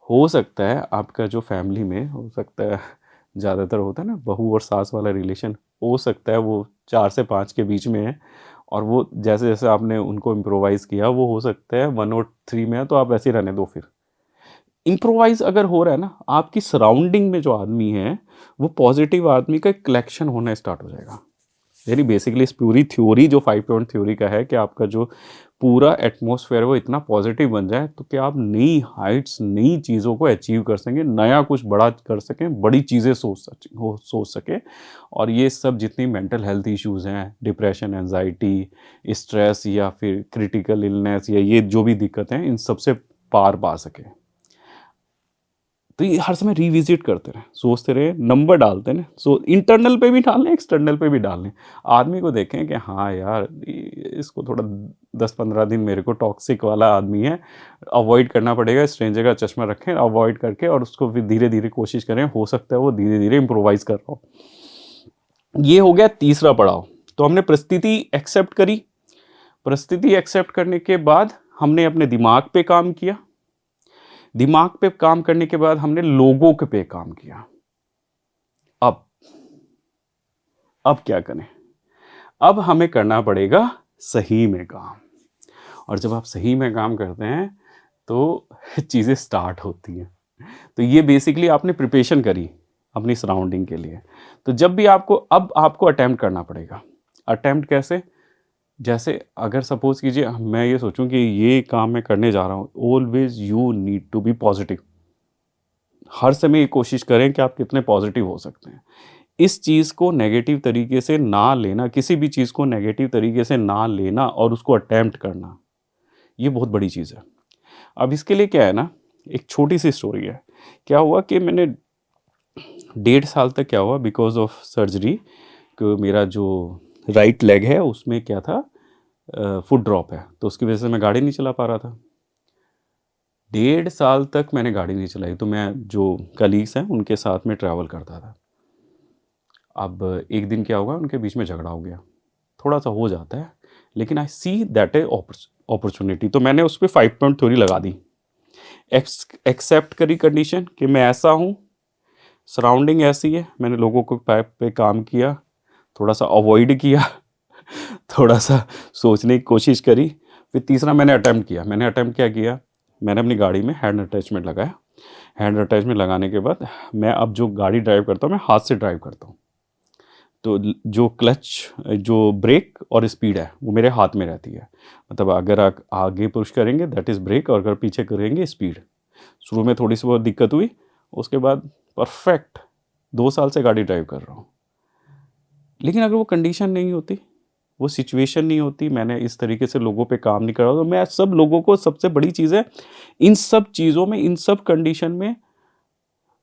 A: हो सकता है आपका जो फैमिली में हो सकता है, ज़्यादातर होता है ना बहू और सास वाला रिलेशन, हो सकता है वो 4 से 5 के बीच में है और वो जैसे-जैसे आपने उनको इम्प्रोवाइज़ किया, वो हो सकता है 1 और 3 में है, तो आप वैसे ही रहने दो फिर। इम्प्रोवाइज़ अगर हो रहा है ना, आपकी सराउंडिंग में जो आदमी है, वो पॉज़िटिव आदमी का एक कलेक्शन होना स्टार्ट हो जाएगा। यानी बेसिकली इस पूरी थ्योरी जो 5 पॉइंट थ्योरी का है कि आपका जो पूरा एटमॉस्फेयर वो इतना पॉजिटिव बन जाए तो कि आप नई हाइट्स, नई चीज़ों को अचीव कर सकें, नया कुछ बड़ा कर सकें, बड़ी चीज़ें सोच सकें। और ये सब जितनी मेंटल हेल्थ इश्यूज़ हैं, डिप्रेशन, एंजाइटी, स्ट्रेस या फिर क्रिटिकल इलनेस या ये जो भी दिक्कतें हैं, इन सब से पार पा सकें। तो ये हर समय रिविजिट करते रहें, सोचते रहे, नंबर डालते रहें, इंटरनल पे भी डाल लें, एक्सटर्नल पे भी डाल लें। आदमी को देखें कि हाँ यार, इसको थोड़ा 10-15 दिन मेरे को टॉक्सिक वाला आदमी है, अवॉइड करना पड़ेगा, स्ट्रेंजर का चश्मा रखें, अवॉइड करके और उसको फिर धीरे धीरे कोशिश करें, हो सकता है वो धीरे धीरे इम्प्रोवाइज कर रहा हो। ये हो गया तीसरा पड़ाव। तो हमने परिस्थिति एक्सेप्ट करी, परिस्थिति एक्सेप्ट करने के बाद हमने अपने दिमाग पे काम किया, दिमाग पे काम करने के बाद हमने लोगों के पे काम किया। अब क्या करें? अब हमें करना पड़ेगा सही में काम। और जब आप सही में काम करते हैं तो चीज़ें स्टार्ट होती हैं। तो ये बेसिकली आपने प्रिपरेशन करी अपनी सराउंडिंग के लिए। तो जब भी आपको अटेम्प्ट करना पड़ेगा। अटेम्प्ट कैसे? जैसे अगर सपोज कीजिए मैं ये सोचूं कि ये काम मैं करने जा रहा हूँ, always you need to be positive. हर समय ये कोशिश करें कि आप कितने पॉजिटिव हो सकते हैं। इस चीज़ को नेगेटिव तरीके से ना लेना, किसी भी चीज़ को नेगेटिव तरीके से ना लेना और उसको अटेम्प्ट करना, ये बहुत बड़ी चीज़ है। अब इसके लिए क्या है ना, एक छोटी सी स्टोरी है। क्या हुआ कि मैंने 1.5 साल तक क्या हुआ, बिकॉज ऑफ सर्जरी, कि मेरा जो राइट लेग है उसमें क्या था, फुट ड्रॉप है, तो उसकी वजह से मैं गाड़ी नहीं चला पा रहा था। 1.5 साल तक मैंने गाड़ी नहीं चलाई। तो मैं जो कलीग्स हैं उनके साथ में ट्रैवल करता था। अब एक दिन क्या हुआ, उनके बीच में झगड़ा हो गया, थोड़ा सा हो जाता है, लेकिन आई सी दैट ए अपॉर्चुनिटी। तो मैंने उस पर 5 पॉइंट थ्योरी लगा दी, एक्सेप्ट करी कंडीशन कि मैं ऐसा हूँ, सराउंडिंग ऐसी है, मैंने लोगों को पे काम किया, थोड़ा सा अवॉइड किया थोड़ा सा सोचने की कोशिश करी। फिर तीसरा मैंने अटैम्प्ट किया। क्या किया, मैंने अपनी गाड़ी में हैंड अटैचमेंट लगाया। हैंड अटैचमेंट लगाने के बाद मैं अब जो गाड़ी ड्राइव करता हूँ मैं हाथ से ड्राइव करता हूँ। तो जो क्लच, जो ब्रेक और स्पीड है वो मेरे हाथ में रहती है। मतलब अगर आप आगे पुश करेंगे दैट इज़ ब्रेक, और अगर पीछे करेंगे स्पीड। शुरू में थोड़ी सी बहुत दिक्कत हुई, उसके बाद परफेक्ट 2 साल से गाड़ी ड्राइव कर रहा हूँ। लेकिन अगर वो कंडीशन नहीं होती, वो सिचुएशन नहीं होती, मैंने इस तरीके से लोगों पे काम नहीं करा, तो मैं सब लोगों को, सबसे बड़ी चीज़ है इन सब चीज़ों में, इन सब कंडीशन में,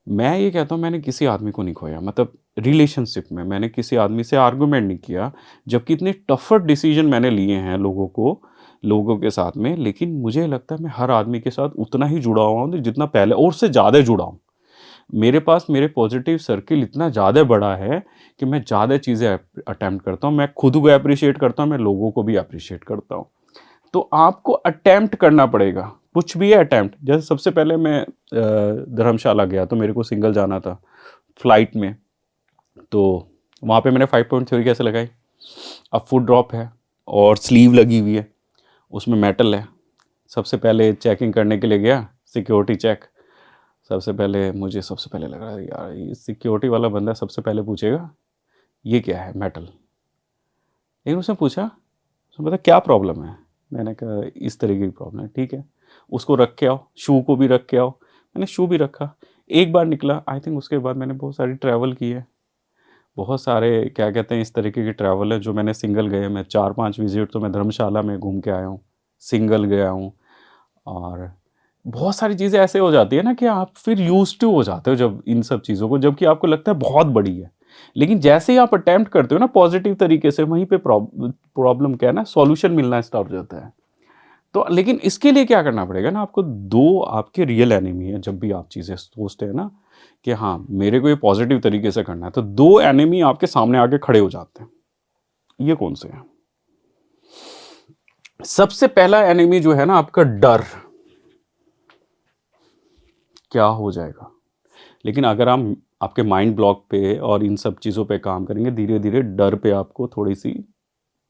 A: मैं ये कहता हूँ मैंने किसी आदमी को नहीं खोया। मतलब रिलेशनशिप में मैंने किसी आदमी से आर्गुमेंट नहीं किया, जबकि इतने टफर डिसीजन मैंने लिए हैं लोगों के साथ में, लेकिन मुझे लगता है मैं हर आदमी के साथ उतना ही जुड़ा हुआ हूँ जितना पहले, और उससे ज़्यादा जुड़ा हूँ। मेरे पास मेरे पॉजिटिव सर्किल इतना ज़्यादा बड़ा है कि मैं ज़्यादा चीज़ें अटेम्प्ट करता हूँ। मैं खुद को अप्रिशिएट करता हूँ, मैं लोगों को भी अप्रिशिएट करता हूँ। तो आपको अटेम्प्ट करना पड़ेगा, कुछ भी है अटेम्प्ट। जैसे सबसे पहले मैं धर्मशाला गया तो मेरे को सिंगल जाना था फ्लाइट में, तो वहाँ पे मैंने 5 पॉइंट थ्योरी कैसे लगाई। अब फुट ड्रॉप है और स्लीव लगी हुई है, उसमें मेटल है। सबसे पहले चेकिंग करने के लिए गया, सिक्योरिटी चेक। सबसे पहले लगा यार ये सिक्योरिटी वाला बंदा सबसे पहले पूछेगा ये क्या है, मेटल। लेकिन उसने पूछा, उसने पता क्या प्रॉब्लम है। मैंने कहा इस तरीके की प्रॉब्लम है, ठीक है उसको रख के आओ, शू को भी रख के आओ। मैंने शू भी रखा, एक बार निकला। आई थिंक उसके बाद मैंने बहुत सारी ट्रैवल की है, बहुत सारे क्या कहते हैं इस तरीके की ट्रैवल है जो मैंने सिंगल गए। मैं 4-5 विजिट तो मैं धर्मशाला में घूम के आया हूँ, सिंगल गया हूँ। और बहुत सारी चीज़ें ऐसे हो जाती है ना कि आप फिर यूज्ड टू हो जाते हो जब इन सब चीज़ों को, जबकि आपको लगता है बहुत बड़ी है। लेकिन जैसे ही आप अटेम्प्ट करते हो ना पॉजिटिव तरीके से, वहीं पे प्रॉब्लम क्या है ना, सॉल्यूशन मिलना स्टार्ट हो जाता है। तो लेकिन इसके लिए क्या करना पड़ेगा ना, आपको 2 आपके रियल एनिमी है। जब भी आप चीज़ें सोचते हैं ना कि हाँ मेरे को ये पॉजिटिव तरीके से करना है, तो 2 एनिमी आपके सामने आके खड़े हो जाते हैं। ये कौन से हैं? सबसे पहला एनिमी जो है ना आपका डर, क्या हो जाएगा। लेकिन अगर हम आपके माइंड ब्लॉक पे और इन सब चीज़ों पे काम करेंगे, धीरे धीरे डर पे आपको थोड़ी सी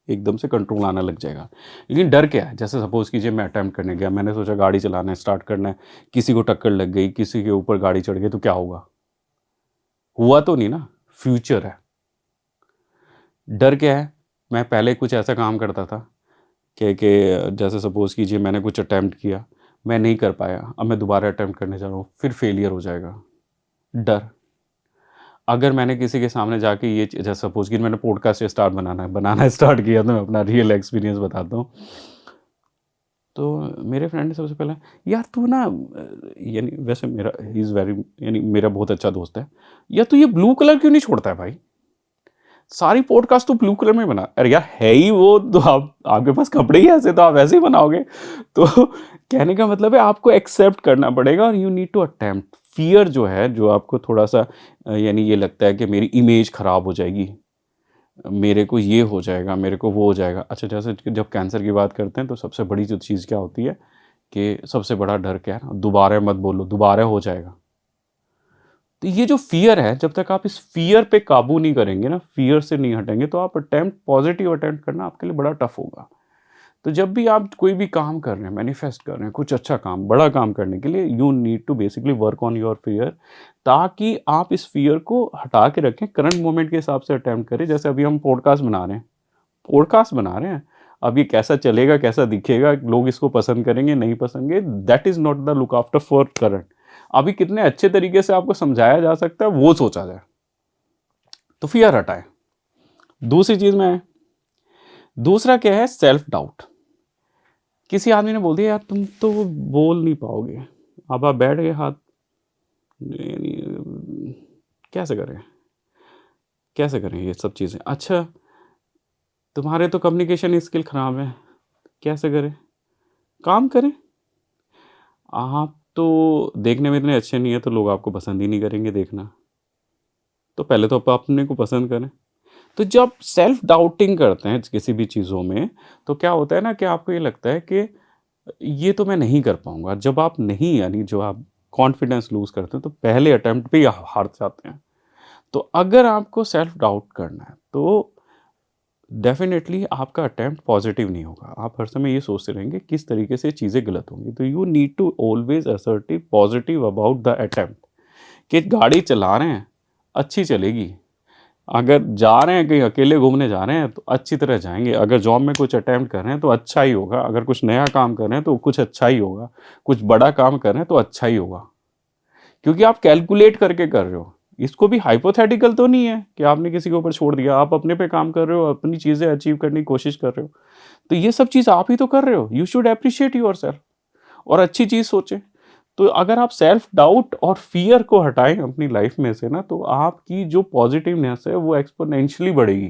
A: एकदम से कंट्रोल आना लग जाएगा। लेकिन डर क्या है, जैसे सपोज कीजिए मैं अटैम्प्ट करने गया, मैंने सोचा गाड़ी चलाना है, स्टार्ट करना है, किसी को टक्कर लग गई, किसी के ऊपर गाड़ी चढ़ गई, तो क्या होगा? हुआ तो नहीं ना, फ्यूचर है। डर क्या है, मैं पहले कुछ ऐसा काम करता था कि जैसे सपोज़ कीजिए मैंने कुछ अटेम्प्ट किया, मैं नहीं कर पाया, अब मैं दोबारा अटेम्प्ट करने जा रहा हूँ, फिर फेलियर हो जाएगा। डर। अगर मैंने किसी के सामने जाके ये जैसे सपोज़ कि मैंने पॉडकास्ट स्टार्ट बनाना स्टार्ट किया, तो मैं अपना रियल एक्सपीरियंस बताता हूँ। तो मेरे फ्रेंड ने सबसे पहले, यार तू ना यानी वैसे मेरा ही इज़ वेरी यानी मेरा बहुत अच्छा दोस्त है, यार तू ये ब्लू कलर क्यों नहीं छोड़ता है भाई? सारी पॉडकास्ट तो ब्लू कलर में बना। अरे यार है ही वो, तो आप आपके पास कपड़े ही ऐसे, तो आप ऐसे ही बनाओगे। तो कहने का मतलब है आपको एक्सेप्ट करना पड़ेगा और you need to attempt. Fear जो है, जो आपको थोड़ा सा यानी ये लगता है कि मेरी इमेज खराब हो जाएगी, मेरे को ये हो जाएगा, मेरे को वो हो जाएगा। अच्छा, जैसे कि जब कैंसर की बात करते हैं तो सबसे बड़ी जो चीज़ क्या होती है कि सबसे बड़ा डर क्या है ना, दोबारा मत बोलो, दोबारा हो जाएगा। तो ये जो फ़ियर है, जब तक आप इस फ़ियर पे काबू नहीं करेंगे ना, फ़ियर से नहीं हटेंगे, तो आप पॉज़िटिव अटेम्प्ट करना आपके लिए बड़ा टफ़ होगा। तो जब भी आप कोई भी काम कर रहे हैं, मैनिफेस्ट कर रहे हैं, कुछ अच्छा काम, बड़ा काम करने के लिए, you need to basically work on your fear, ताकि आप इस फ़ियर को हटा के रखें, करंट मोमेंट के हिसाब से अटेम्प्ट करें। जैसे अभी हम पॉडकास्ट बना रहे हैं, अब ये कैसा चलेगा, कैसा दिखेगा, लोग इसको पसंद करेंगे, नहीं पसंद करेंगे, that is not the look after for current. अभी कितने अच्छे तरीके से आपको समझाया जा सकता है, वो सोचा जाए, तो फ़ियर हटाएँ। दूसरी चीज़ में है, दूसरा क्या है, सेल्फ डाउट। किसी आदमी ने बोल दिया, यार तुम तो बोल नहीं पाओगे। अब आप बैठ गए, हाथ यानी कैसे करें? कैसे करें ये सब चीज़ें? अच्छा, तुम्हारे तो कम्युनिकेशन स्किल खराब है, कैसे करें? काम करें। आप तो देखने में इतने अच्छे नहीं है, तो लोग आपको पसंद ही नहीं करेंगे देखना। तो पहले तो आप अपने को पसंद करें। तो जब सेल्फ डाउटिंग करते हैं किसी भी चीज़ों में, तो क्या होता है ना कि आपको ये लगता है कि ये तो मैं नहीं कर पाऊँगा। जब आप नहीं, यानी जो आप कॉन्फिडेंस लूज़ करते हैं, तो पहले अटेम्प्ट पे ही हार जाते हैं। तो अगर आपको सेल्फ डाउट करना है, तो डेफ़िनेटली आपका अटेम्प्ट पॉज़िटिव नहीं होगा। आप हर समय ये सोचते रहेंगे किस तरीके से चीज़ें गलत होंगी। तो you need to always assertive positive about the attempt, कि गाड़ी चला रहे हैं, अच्छी चलेगी। अगर जा रहे हैं, कहीं अकेले घूमने जा रहे हैं, तो अच्छी तरह जाएँगे। अगर जॉब में कुछ अटेम्प्ट कर रहे हैं, तो अच्छा ही होगा। अगर कुछ नया काम कर रहे हैं, तो कुछ अच्छा ही होगा। कुछ बड़ा काम कर रहे हैं, तो अच्छा ही होगा। क्योंकि आप कैलकुलेट करके कर रहे हो। इसको भी हाइपोथेटिकल तो नहीं है कि आपने किसी के ऊपर छोड़ दिया। आप अपने पे काम कर रहे हो, अपनी चीज़ें अचीव करने की कोशिश कर रहे हो। तो ये सब चीज़ आप ही तो कर रहे हो। यू शुड एप्रिशिएट योरसेल्फ और अच्छी चीज़ सोचें। तो अगर आप सेल्फ डाउट और फ़ियर को हटाएँ अपनी लाइफ़ में से ना, तो आपकी जो पॉज़िटिवनेस है, वो एक्स्पोनेंशियली बढ़ेगी।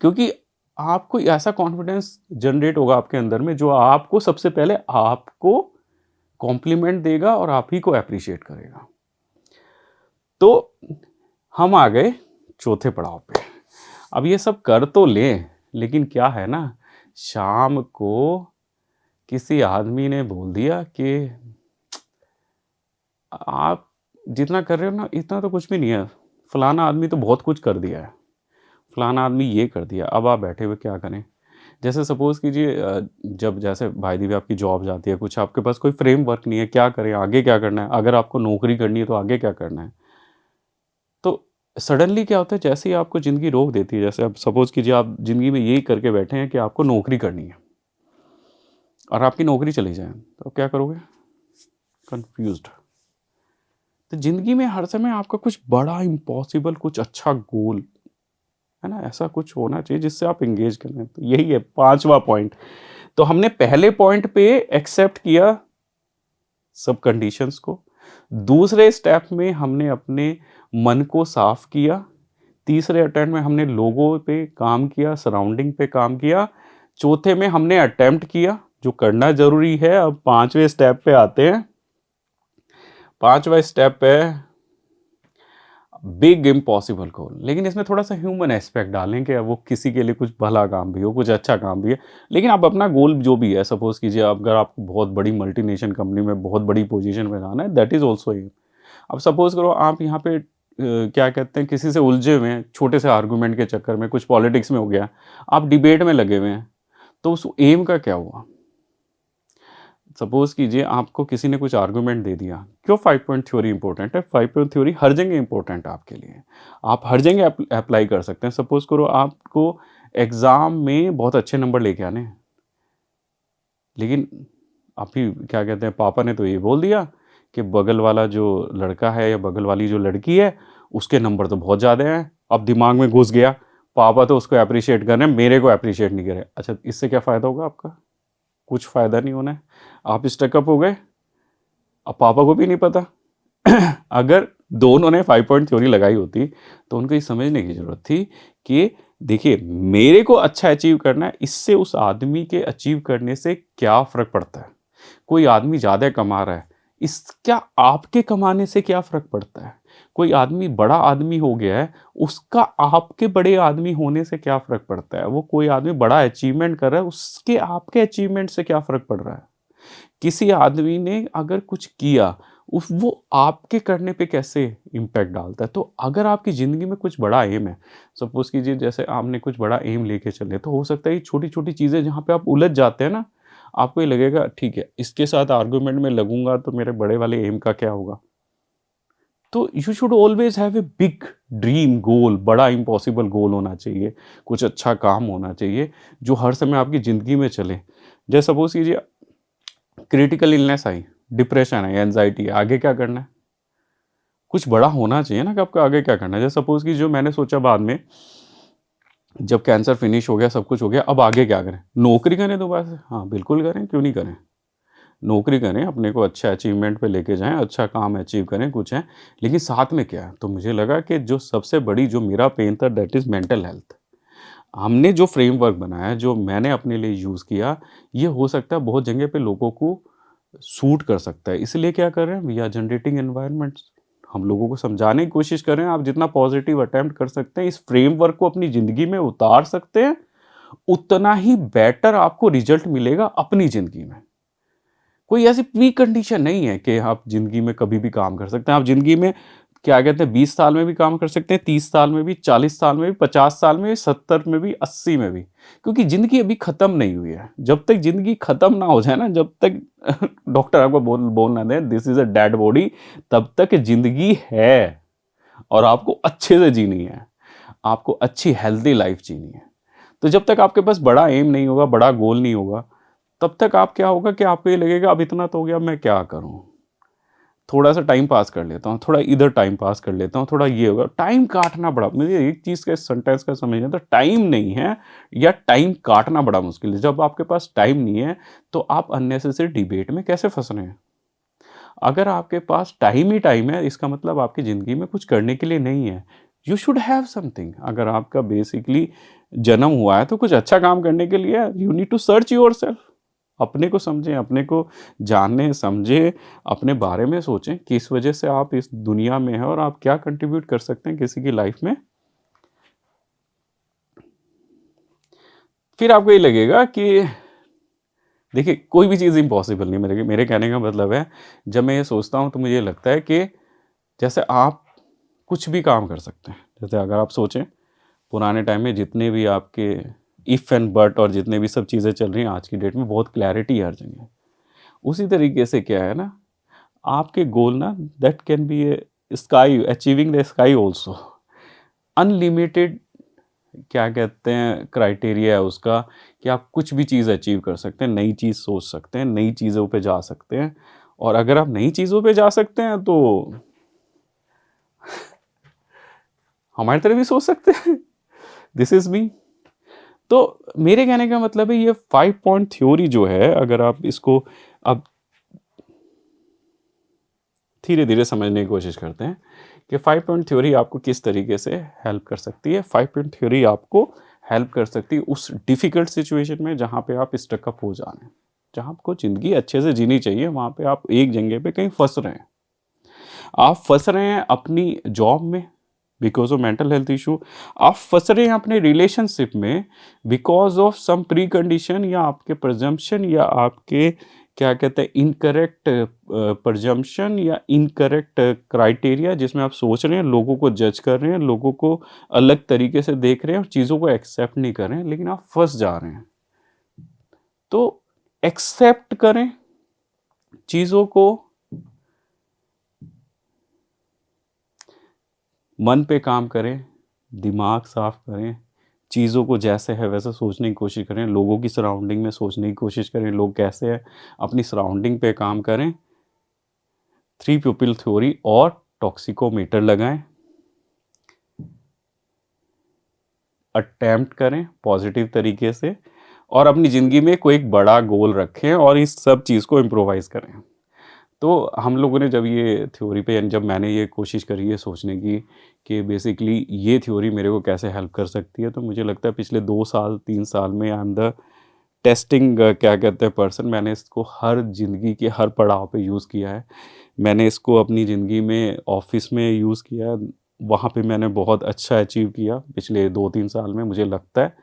A: क्योंकि आपको ऐसा कॉन्फिडेंस जनरेट होगा आपके अंदर में, जो आपको सबसे पहले आपको कॉम्प्लीमेंट देगा और आप ही को एप्रिशिएट करेगा। तो हम आ गए चौथे पड़ाव पे। अब ये सब कर तो लें, लेकिन क्या है ना, शाम को किसी आदमी ने बोल दिया कि आप जितना कर रहे हो ना, इतना तो कुछ भी नहीं है। फलाना आदमी तो बहुत कुछ कर दिया है। फलाना आदमी ये कर दिया, अब आप बैठे हुए क्या करें? जैसे सपोज़ कीजिए जब जैसे भाई दीदी आपकी जॉब जाती है, कुछ आपके पास कोई फ्रेमवर्क नहीं है, क्या करें, आगे क्या करना है? अगर आपको नौकरी करनी है, तो आगे क्या करना है? तो सडनली क्या होता है, जैसे ही आपको ज़िंदगी रोक देती है, जैसे अब सपोज़ कीजिए आप ज़िंदगी में यही करके बैठे हैं कि आपको नौकरी करनी है और आपकी नौकरी चली जाए, तो क्या करोगे? कन्फ्यूज़्ड। तो ज़िंदगी में हर समय आपका कुछ बड़ा इम्पॉसिबल, कुछ अच्छा गोल, है ना? ऐसा कुछ होना चाहिए जिससे आप एंगेज करें। तो यही है 5वां पॉइंट। तो हमने पहले पॉइंट पे एक्सेप्ट किया सब कंडीशंस को। दूसरे स्टेप में हमने अपने मन को साफ किया। तीसरे अटेम्प्ट में हमने लोगों पे काम किया, सराउंडिंग पे काम किया। चौथे में हमने अटेम्प्ट किया, जो करना ज़रूरी है। अब 5वें स्टेप पे आते हैं। 5वां स्टेप है बिग इम्पॉसिबल गोल। लेकिन इसमें थोड़ा-सा ह्यूमन एस्पेक्ट डालें कि वो किसी के लिए कुछ भला काम भी हो, कुछ अच्छा काम भी है। लेकिन आप अपना गोल जो भी है, सपोज़ कीजिए अगर आपको बहुत बड़ी मल्टीनेशनल कंपनी में बहुत बड़ी पोज़ीशन पे जाना है, दैट इज़ ऑल्सो एम। अब सपोज़ करो आप यहाँ पे क्या कहते हैं, किसी से उलझे हुए हैं, छोटे से आर्गुमेंट के चक्कर में, कुछ पॉलिटिक्स में हो गया, आप डिबेट में लगे हुए हैं, तो उस एम का क्या हुआ? सपोज़ कीजिए आपको किसी ने कुछ आर्गुमेंट दे दिया। क्यों 5 पॉइंट थ्योरी इम्पोर्टेंट है? 5 पॉइंट थ्योरी हर जगह इम्पोर्टेंट है आपके लिए। आप हर जगह अप्लाई कर सकते हैं। सपोज़ करो आपको एग्ज़ाम में बहुत अच्छे नंबर लेके आने हैं। लेकिन अभी क्या कहते हैं, पापा ने तो ये बोल दिया कि बगल वाला जो लड़का है या बगल वाली जो लड़की है, उसके नंबर तो बहुत ज़्यादा हैं। अब दिमाग में घुस गया, पापा तो उसको एप्रिशिएट कर रहे हैं, मेरे को एप्रिशिएट नहीं कर रहे। अच्छा, इससे क्या फ़ायदा होगा आपका? कुछ फ़ायदा नहीं होना है। आप स्टकअप हो गए, अब पापा को भी नहीं पता। अगर दोनों ने 5 पॉइंट थ्योरी लगाई होती, तो उनको ये समझने की ज़रूरत थी कि देखिए, मेरे को अच्छा अचीव करना है, इससे उस आदमी के अचीव करने से क्या फ़र्क पड़ता है? कोई आदमी ज़्यादा कमा रहा है, क्या आपके कमाने से क्या फ़र्क पड़ता है? कोई आदमी बड़ा आदमी हो गया है, उसका आपके बड़े आदमी होने से क्या फ़र्क पड़ता है? वो कोई आदमी बड़ा अचीवमेंट कर रहा है, उसके आपके अचीवमेंट से क्या फ़र्क पड़ रहा है? किसी आदमी ने अगर कुछ किया, उस वो आपके करने पे कैसे इम्पैक्ट डालता है। तो अगर आपकी ज़िंदगी में कुछ बड़ा एम है, सपोज़ कीजिए जैसे आपने कुछ बड़ा एम लेके चले, तो हो सकता है ये छोटी-छोटी चीज़ें जहाँ पे आप उलझ जाते हैं ना, आपको ये लगेगा ठीक है, इसके साथ आर्गुमेंट में लगूँगा तो मेरे बड़े वाले एम का क्या होगा? तो you should always have a big dream goal, बड़ा इम्पॉसिबल गोल होना चाहिए, कुछ अच्छा काम होना चाहिए, जो हर समय आपकी ज़िंदगी में चले। जैसे सपोज़ कीजिए क्रिटिकल इलनेस आई, डिप्रेशन है, एंग्ज़ायटी है, आगे क्या करना है? कुछ बड़ा होना चाहिए ना कि आपको आगे क्या करना है। जैसे सपोज़ कि जो मैंने सोचा बाद में, जब कैंसर फिनिश हो गया, सब कुछ हो गया, अब आगे क्या करें? नौकरी करें दोबारा से? हाँ, बिल्कुल करें, क्यों नहीं करें? नौकरी करें, अपने को अच्छे अचीवमेंट पे लेके जाएँ, अच्छा काम अचीव करें, कुछ है। लेकिन साथ में क्या है? तो मुझे लगा कि जो सबसे बड़ी जो मेरा पेन था दैट इज़ मेंटल हेल्थ। हमने जो फ्रेमवर्क बनाया, जो मैंने अपने लिए यूज़ किया, ये हो सकता है बहुत जगह पे लोगों को सूट कर सकता है। इसलिए क्या कर रहे हैं, वी आर जनरेटिंग एनवायरनमेंट्स। हम लोगों को समझाने की कोशिश कर रहे हैं, आप जितना पॉजिटिव अटेम्प्ट कर सकते हैं, इस फ्रेमवर्क को अपनी ज़िंदगी में उतार सकते हैं, उतना ही बेटर आपको रिज़ल्ट मिलेगा अपनी ज़िंदगी में। कोई ऐसी प्री कंडीशन नहीं है कि आप ज़िंदगी में कभी भी काम कर सकते हैं। आप ज़िंदगी में क्या कहते हैं 20 साल में भी काम कर सकते हैं, 30 साल में भी, 40 साल में भी, 50 साल में भी, 70 में भी, 80 में भी। क्योंकि ज़िंदगी अभी ख़त्म नहीं हुई है। जब तक ज़िंदगी ख़त्म ना हो जाए ना, जब तक डॉक्टर आपको बोल ना दें this is a dead body, तब तक ज़िंदगी है और आपको अच्छे से जीनी है। आपको अच्छी हेल्दी लाइफ़ जीनी है। तो जब तक आपके पास बड़ा एम नहीं होगा, बड़ा गोल नहीं होगा, तब तक आप क्या होगा कि आपको ये लगेगा अब इतना तो हो गया, अब मैं क्या करूँ? थोड़ा-सा टाइम पास कर लेता हूँ, थोड़ा इधर टाइम पास कर लेता हूँ, थोड़ा ये होगा। टाइम काटना बड़ा मुझे एक चीज़ का इस सेंटेंस का समझ नहीं आता, टाइम नहीं है या टाइम काटना बड़ा मुश्किल है। जब आपके पास टाइम नहीं है, तो आप अननेसेसरी डिबेट में कैसे फँस रहे हैं? अगर आपके पास टाइम ही टाइम है, इसका मतलब आपकी ज़िंदगी में कुछ करने के लिए नहीं है। You should have something. अगर आपका बेसिकली जन्म हुआ है, तो कुछ अच्छा काम करने के लिए है। You need to search yourself. अपने को समझें, अपने को जानें, समझें, अपने बारे में सोचें, किस वजह से आप इस दुनिया में हैं और आप क्या कंट्रीब्यूट कर सकते हैं किसी की लाइफ में। फिर आपको ये लगेगा कि देखिए, कोई भी चीज़ इम्पॉसिबल नहीं है। मेरे मेरे कहने का मतलब है, जब मैं ये सोचता हूँ तो मुझे ये लगता है कि जैसे आप कुछ भी काम कर सकते हैं। जैसे अगर आप सोचें, पुराने टाइम में जितने भी आपके इफ़ एंड बट और जितने भी सब चीज़ें चल रही हैं आज की डेट में, बहुत क्लैरिटी है हर जगह। उसी तरीके से क्या है ना, आपके गोल ना that can be A sky, achieving the sky also. Unlimited क्या कहते हैं क्राइटेरिया है उसका, कि आप कुछ भी चीज़ अचीव कर सकते हैं, नई चीज़ सोच सकते हैं, नई चीज़ों पे जा सकते हैं। और अगर आप नई चीज़ों पे जा सकते हैं तो हमारी तरह भी सोच सकते हैं। This is me. तो मेरे कहने का मतलब है, ये 5 पॉइंट थ्योरी जो है, अगर आप इसको अब धीरे-धीरे समझने की कोशिश करते हैं कि 5 पॉइंट थ्योरी आपको किस तरीके से हेल्प कर सकती है। 5 पॉइंट थ्योरी आपको हेल्प कर सकती है उस डिफ़िकल्ट सिचुएशन में जहाँ पे आप स्टक अप हो जा रहे हैं। जहाँ आपको ज़िंदगी अच्छे से जीनी चाहिए, वहाँ पे आप एक जगह पे कहीं फँस रहे हैं। आप फँस रहे हैं अपनी जॉब में because of mental health issue, आप फँस रहे हैं अपने रिलेशनशिप में because of some precondition या आपके प्रेज़म्पशन या आपके क्या कहते हैं इनकरेक्ट प्रेज़म्पशन या इनकरेक्ट क्राइटेरिया, जिसमें आप सोच रहे हैं, लोगों को जज कर रहे हैं, लोगों को अलग तरीके से देख रहे हैं और चीज़ों को एक्सेप्ट नहीं कर रहे हैं, लेकिन आप फँस जा रहे हैं। तो एक्सेप्ट करें चीज़ों को, मन पे काम करें, दिमाग साफ करें, चीज़ों को जैसे है वैसे सोचने की कोशिश करें, लोगों की सराउंडिंग में सोचने की कोशिश करें, लोग कैसे हैं, अपनी सराउंडिंग पे काम करें। 3 प्यूपिल थ्योरी और टॉक्सिकोमीटर लगाएं, अटेम्प्ट करें पॉजिटिव तरीके से, और अपनी ज़िंदगी में कोई एक बड़ा गोल रखें और इस सब चीज़ को इम्प्रोवाइज़ करें। तो हम लोगों ने जब ये थ्योरी पे, यानी जब मैंने ये कोशिश करी है सोचने की कि बेसिकली ये थ्योरी मेरे को कैसे हेल्प कर सकती है, तो मुझे लगता है पिछले 2 साल 3 साल में आई एम द टेस्टिंग क्या कहते हैं पर्सन। मैंने इसको हर ज़िंदगी के हर पड़ाव पे यूज़ किया है। मैंने इसको अपनी ज़िंदगी में ऑफिस में यूज़ किया, वहाँ पे मैंने बहुत अच्छा अचीव किया पिछले 2-3 साल में मुझे लगता है,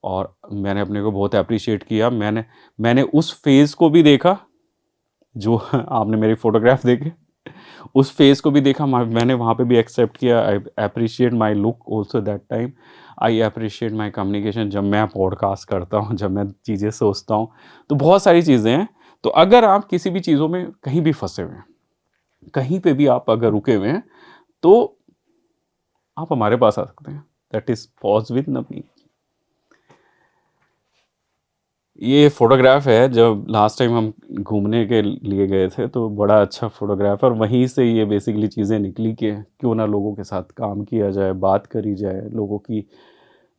A: और मैंने अपने को बहुत अप्रिशिएट किया। मैंने उस फेज़ को भी देखा जो आपने मेरी फ़ोटोग्राफ देखे, उस फेज़ को भी देखा, मैंने वहाँ पे भी एक्सेप्ट किया। I appreciate my look also that time. I appreciate my communication, जब मैं पॉडकास्ट करता हूँ, जब मैं चीज़ें सोचता हूँ, तो बहुत सारी चीज़ें हैं। तो अगर आप किसी भी चीज़ों में कहीं भी फँसे हुए हैं, कहीं पे भी आप अगर रुके हुए हैं, तो आप हमारे पास आ सकते हैं। That is pause with Navneet. ये फ़ोटोग्राफ है जब लास्ट टाइम हम घूमने के लिए गए थे, तो बड़ा अच्छा फ़ोटोग्राफ है, और वहीं से ये बेसिकली चीज़ें निकली कि क्यों ना लोगों के साथ काम किया जाए, बात करी जाए, लोगों की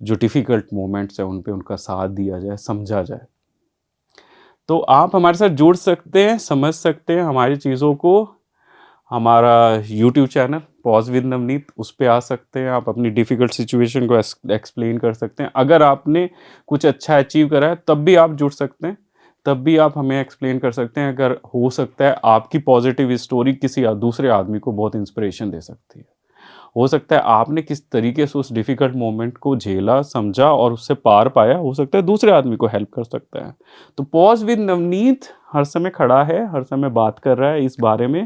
A: जो डिफ़िकल्ट मोमेंट्स हैं उन पे उनका साथ दिया जाए, समझा जाए। तो आप हमारे साथ जुड़ सकते हैं, समझ सकते हैं हमारी चीज़ों को। हमारा YouTube channel pause with Navneet, उस पे आ सकते हैं, आप अपनी डिफ़िकल्ट सिचुएशन को एक्सप्लेन कर सकते हैं। अगर आपने कुछ अच्छा अचीव करा है तब भी आप जुड़ सकते हैं, तब भी आप हमें एक्सप्लेन कर सकते हैं। अगर हो सकता है आपकी पॉज़िटिव स्टोरी किसी दूसरे आदमी को बहुत इंस्पिरेशन दे सकती है। हो सकता है आपने किस तरीके से उस डिफ़िकल्ट मोमेंट को झेला, समझा और उससे पार पाया, हो सकता है दूसरे आदमी को हेल्प कर सकता है। तो पॉज़ विद नवनीत हर समय खड़ा है, हर समय बात कर रहा है इस बारे में,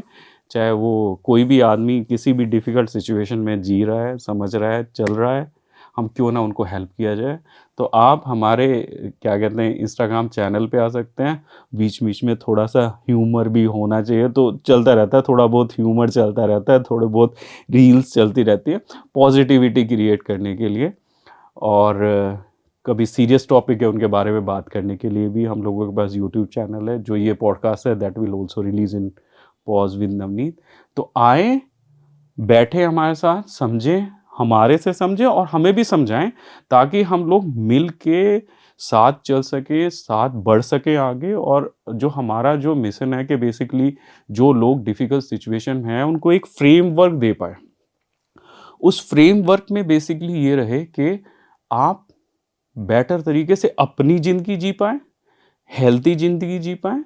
A: चाहे वो कोई भी आदमी किसी भी डिफ़िकल्ट सिचुएशन में जी रहा है, समझ रहा है, चल रहा है, हम क्यों ना उनको हेल्प किया जाए। तो आप हमारे क्या कहते हैं इंस्टाग्राम चैनल पे आ सकते हैं। बीच-बीच में थोड़ा-सा ह्यूमर भी होना चाहिए, तो चलता रहता है, थोड़ा बहुत ह्यूमर चलता रहता है, थोड़े बहुत रील्स चलती रहती है, पॉज़िटिविटी क्रिएट करने के लिए। और कभी सीरियस टॉपिक है उनके बारे में बात करने के लिए भी हम लोगों के पास यूट्यूब चैनल है। जो ये पॉडकास्ट है that will also release in pause with Navneet. तो आएँ, बैठें हमारे साथ, समझें, हमारे से समझें और हमें भी समझाएँ, ताकि हम लोग मिल के साथ चल सकें, साथ बढ़ सकें आगे, और जो हमारा जो मिशन है कि बेसिकली जो लोग डिफ़िकल्ट सिचुएशन में हैं, उनको एक फ्रेमवर्क दे पाएँ। उस फ्रेमवर्क में बेसिकली ये रहे कि आप बेटर तरीके से अपनी ज़िंदगी जी पाएँ, हेल्दी ज़िंदगी जी पाएँ,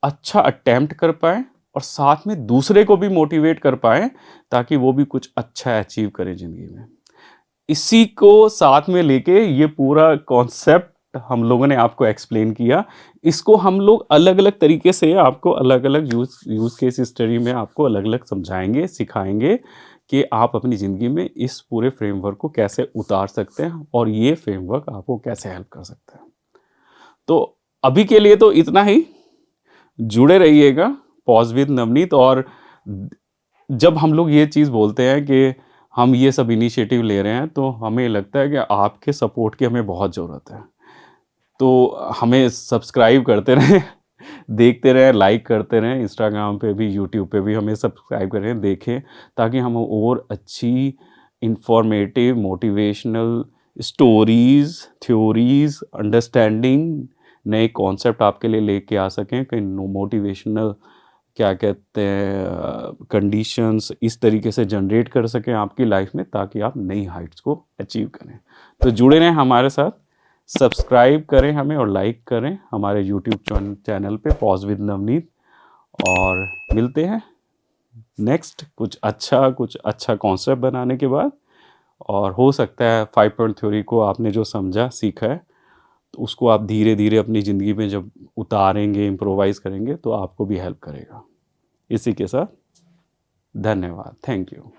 A: अच्छा अटेम्प्ट कर पाएँ, और साथ में दूसरे को भी मोटिवेट कर पाएँ, ताकि वो भी कुछ अच्छा अचीव करे ज़िंदगी में। इसी को साथ में लेके ये पूरा कॉन्सेप्ट हम लोगों ने आपको एक्सप्लेन किया। इसको हम लोग अलग-अलग तरीके से आपको अलग-अलग यूज़ केस स्टडी में आपको अलग-अलग समझाएँगे, सिखाएँगे कि आप अपनी ज़िंदगी में इस पूरे फ्रेमवर्क को कैसे उतार सकते हैं, और ये फ्रेमवर्क आपको कैसे हेल्प कर सकता है। तो अभी के लिए तो इतना ही। जुड़े रहिएगा पॉज़ विद नवनीत। और जब हम लोग ये चीज़ बोलते हैं कि हम ये सब इनिशिएटिव ले रहे हैं, तो हमें लगता है कि आपके सपोर्ट की हमें बहुत ज़रूरत है। तो हमें सब्सक्राइब करते रहें, देखते रहें, लाइक करते रहें, इंस्टाग्राम पे भी, यूट्यूब पे भी हमें सब्सक्राइब करें, देखें, ताकि हम और अच्छी informative, motivational stories, theories, understanding, नए कॉन्सेप्ट आपके लिए लेके आ सकें, कि मोटिवेशनल क्या कहते हैं कंडीशंस इस तरीके से जनरेट कर सकें आपकी लाइफ में, ताकि आप नई हाइट्स को अचीव करें। तो जुड़े रहें हमारे साथ, सब्सक्राइब करें हमें और लाइक करें हमारे यूट्यूब चैनल पे पॉज़ विद नवनीत, और मिलते हैं नेक्स्ट कुछ अच्छा कॉन्सेप्ट बनाने के बाद। और हो सकता है 5 पॉइंट थ्योरी को आपने जो समझा, सीखा है, तो उसको आप धीरे-धीरे अपनी ज़िंदगी में जब उतारेंगे, इम्प्रोवाइज़ करेंगे, तो आपको भी हेल्प करेगा। इसी के साथ धन्यवाद। Thank you.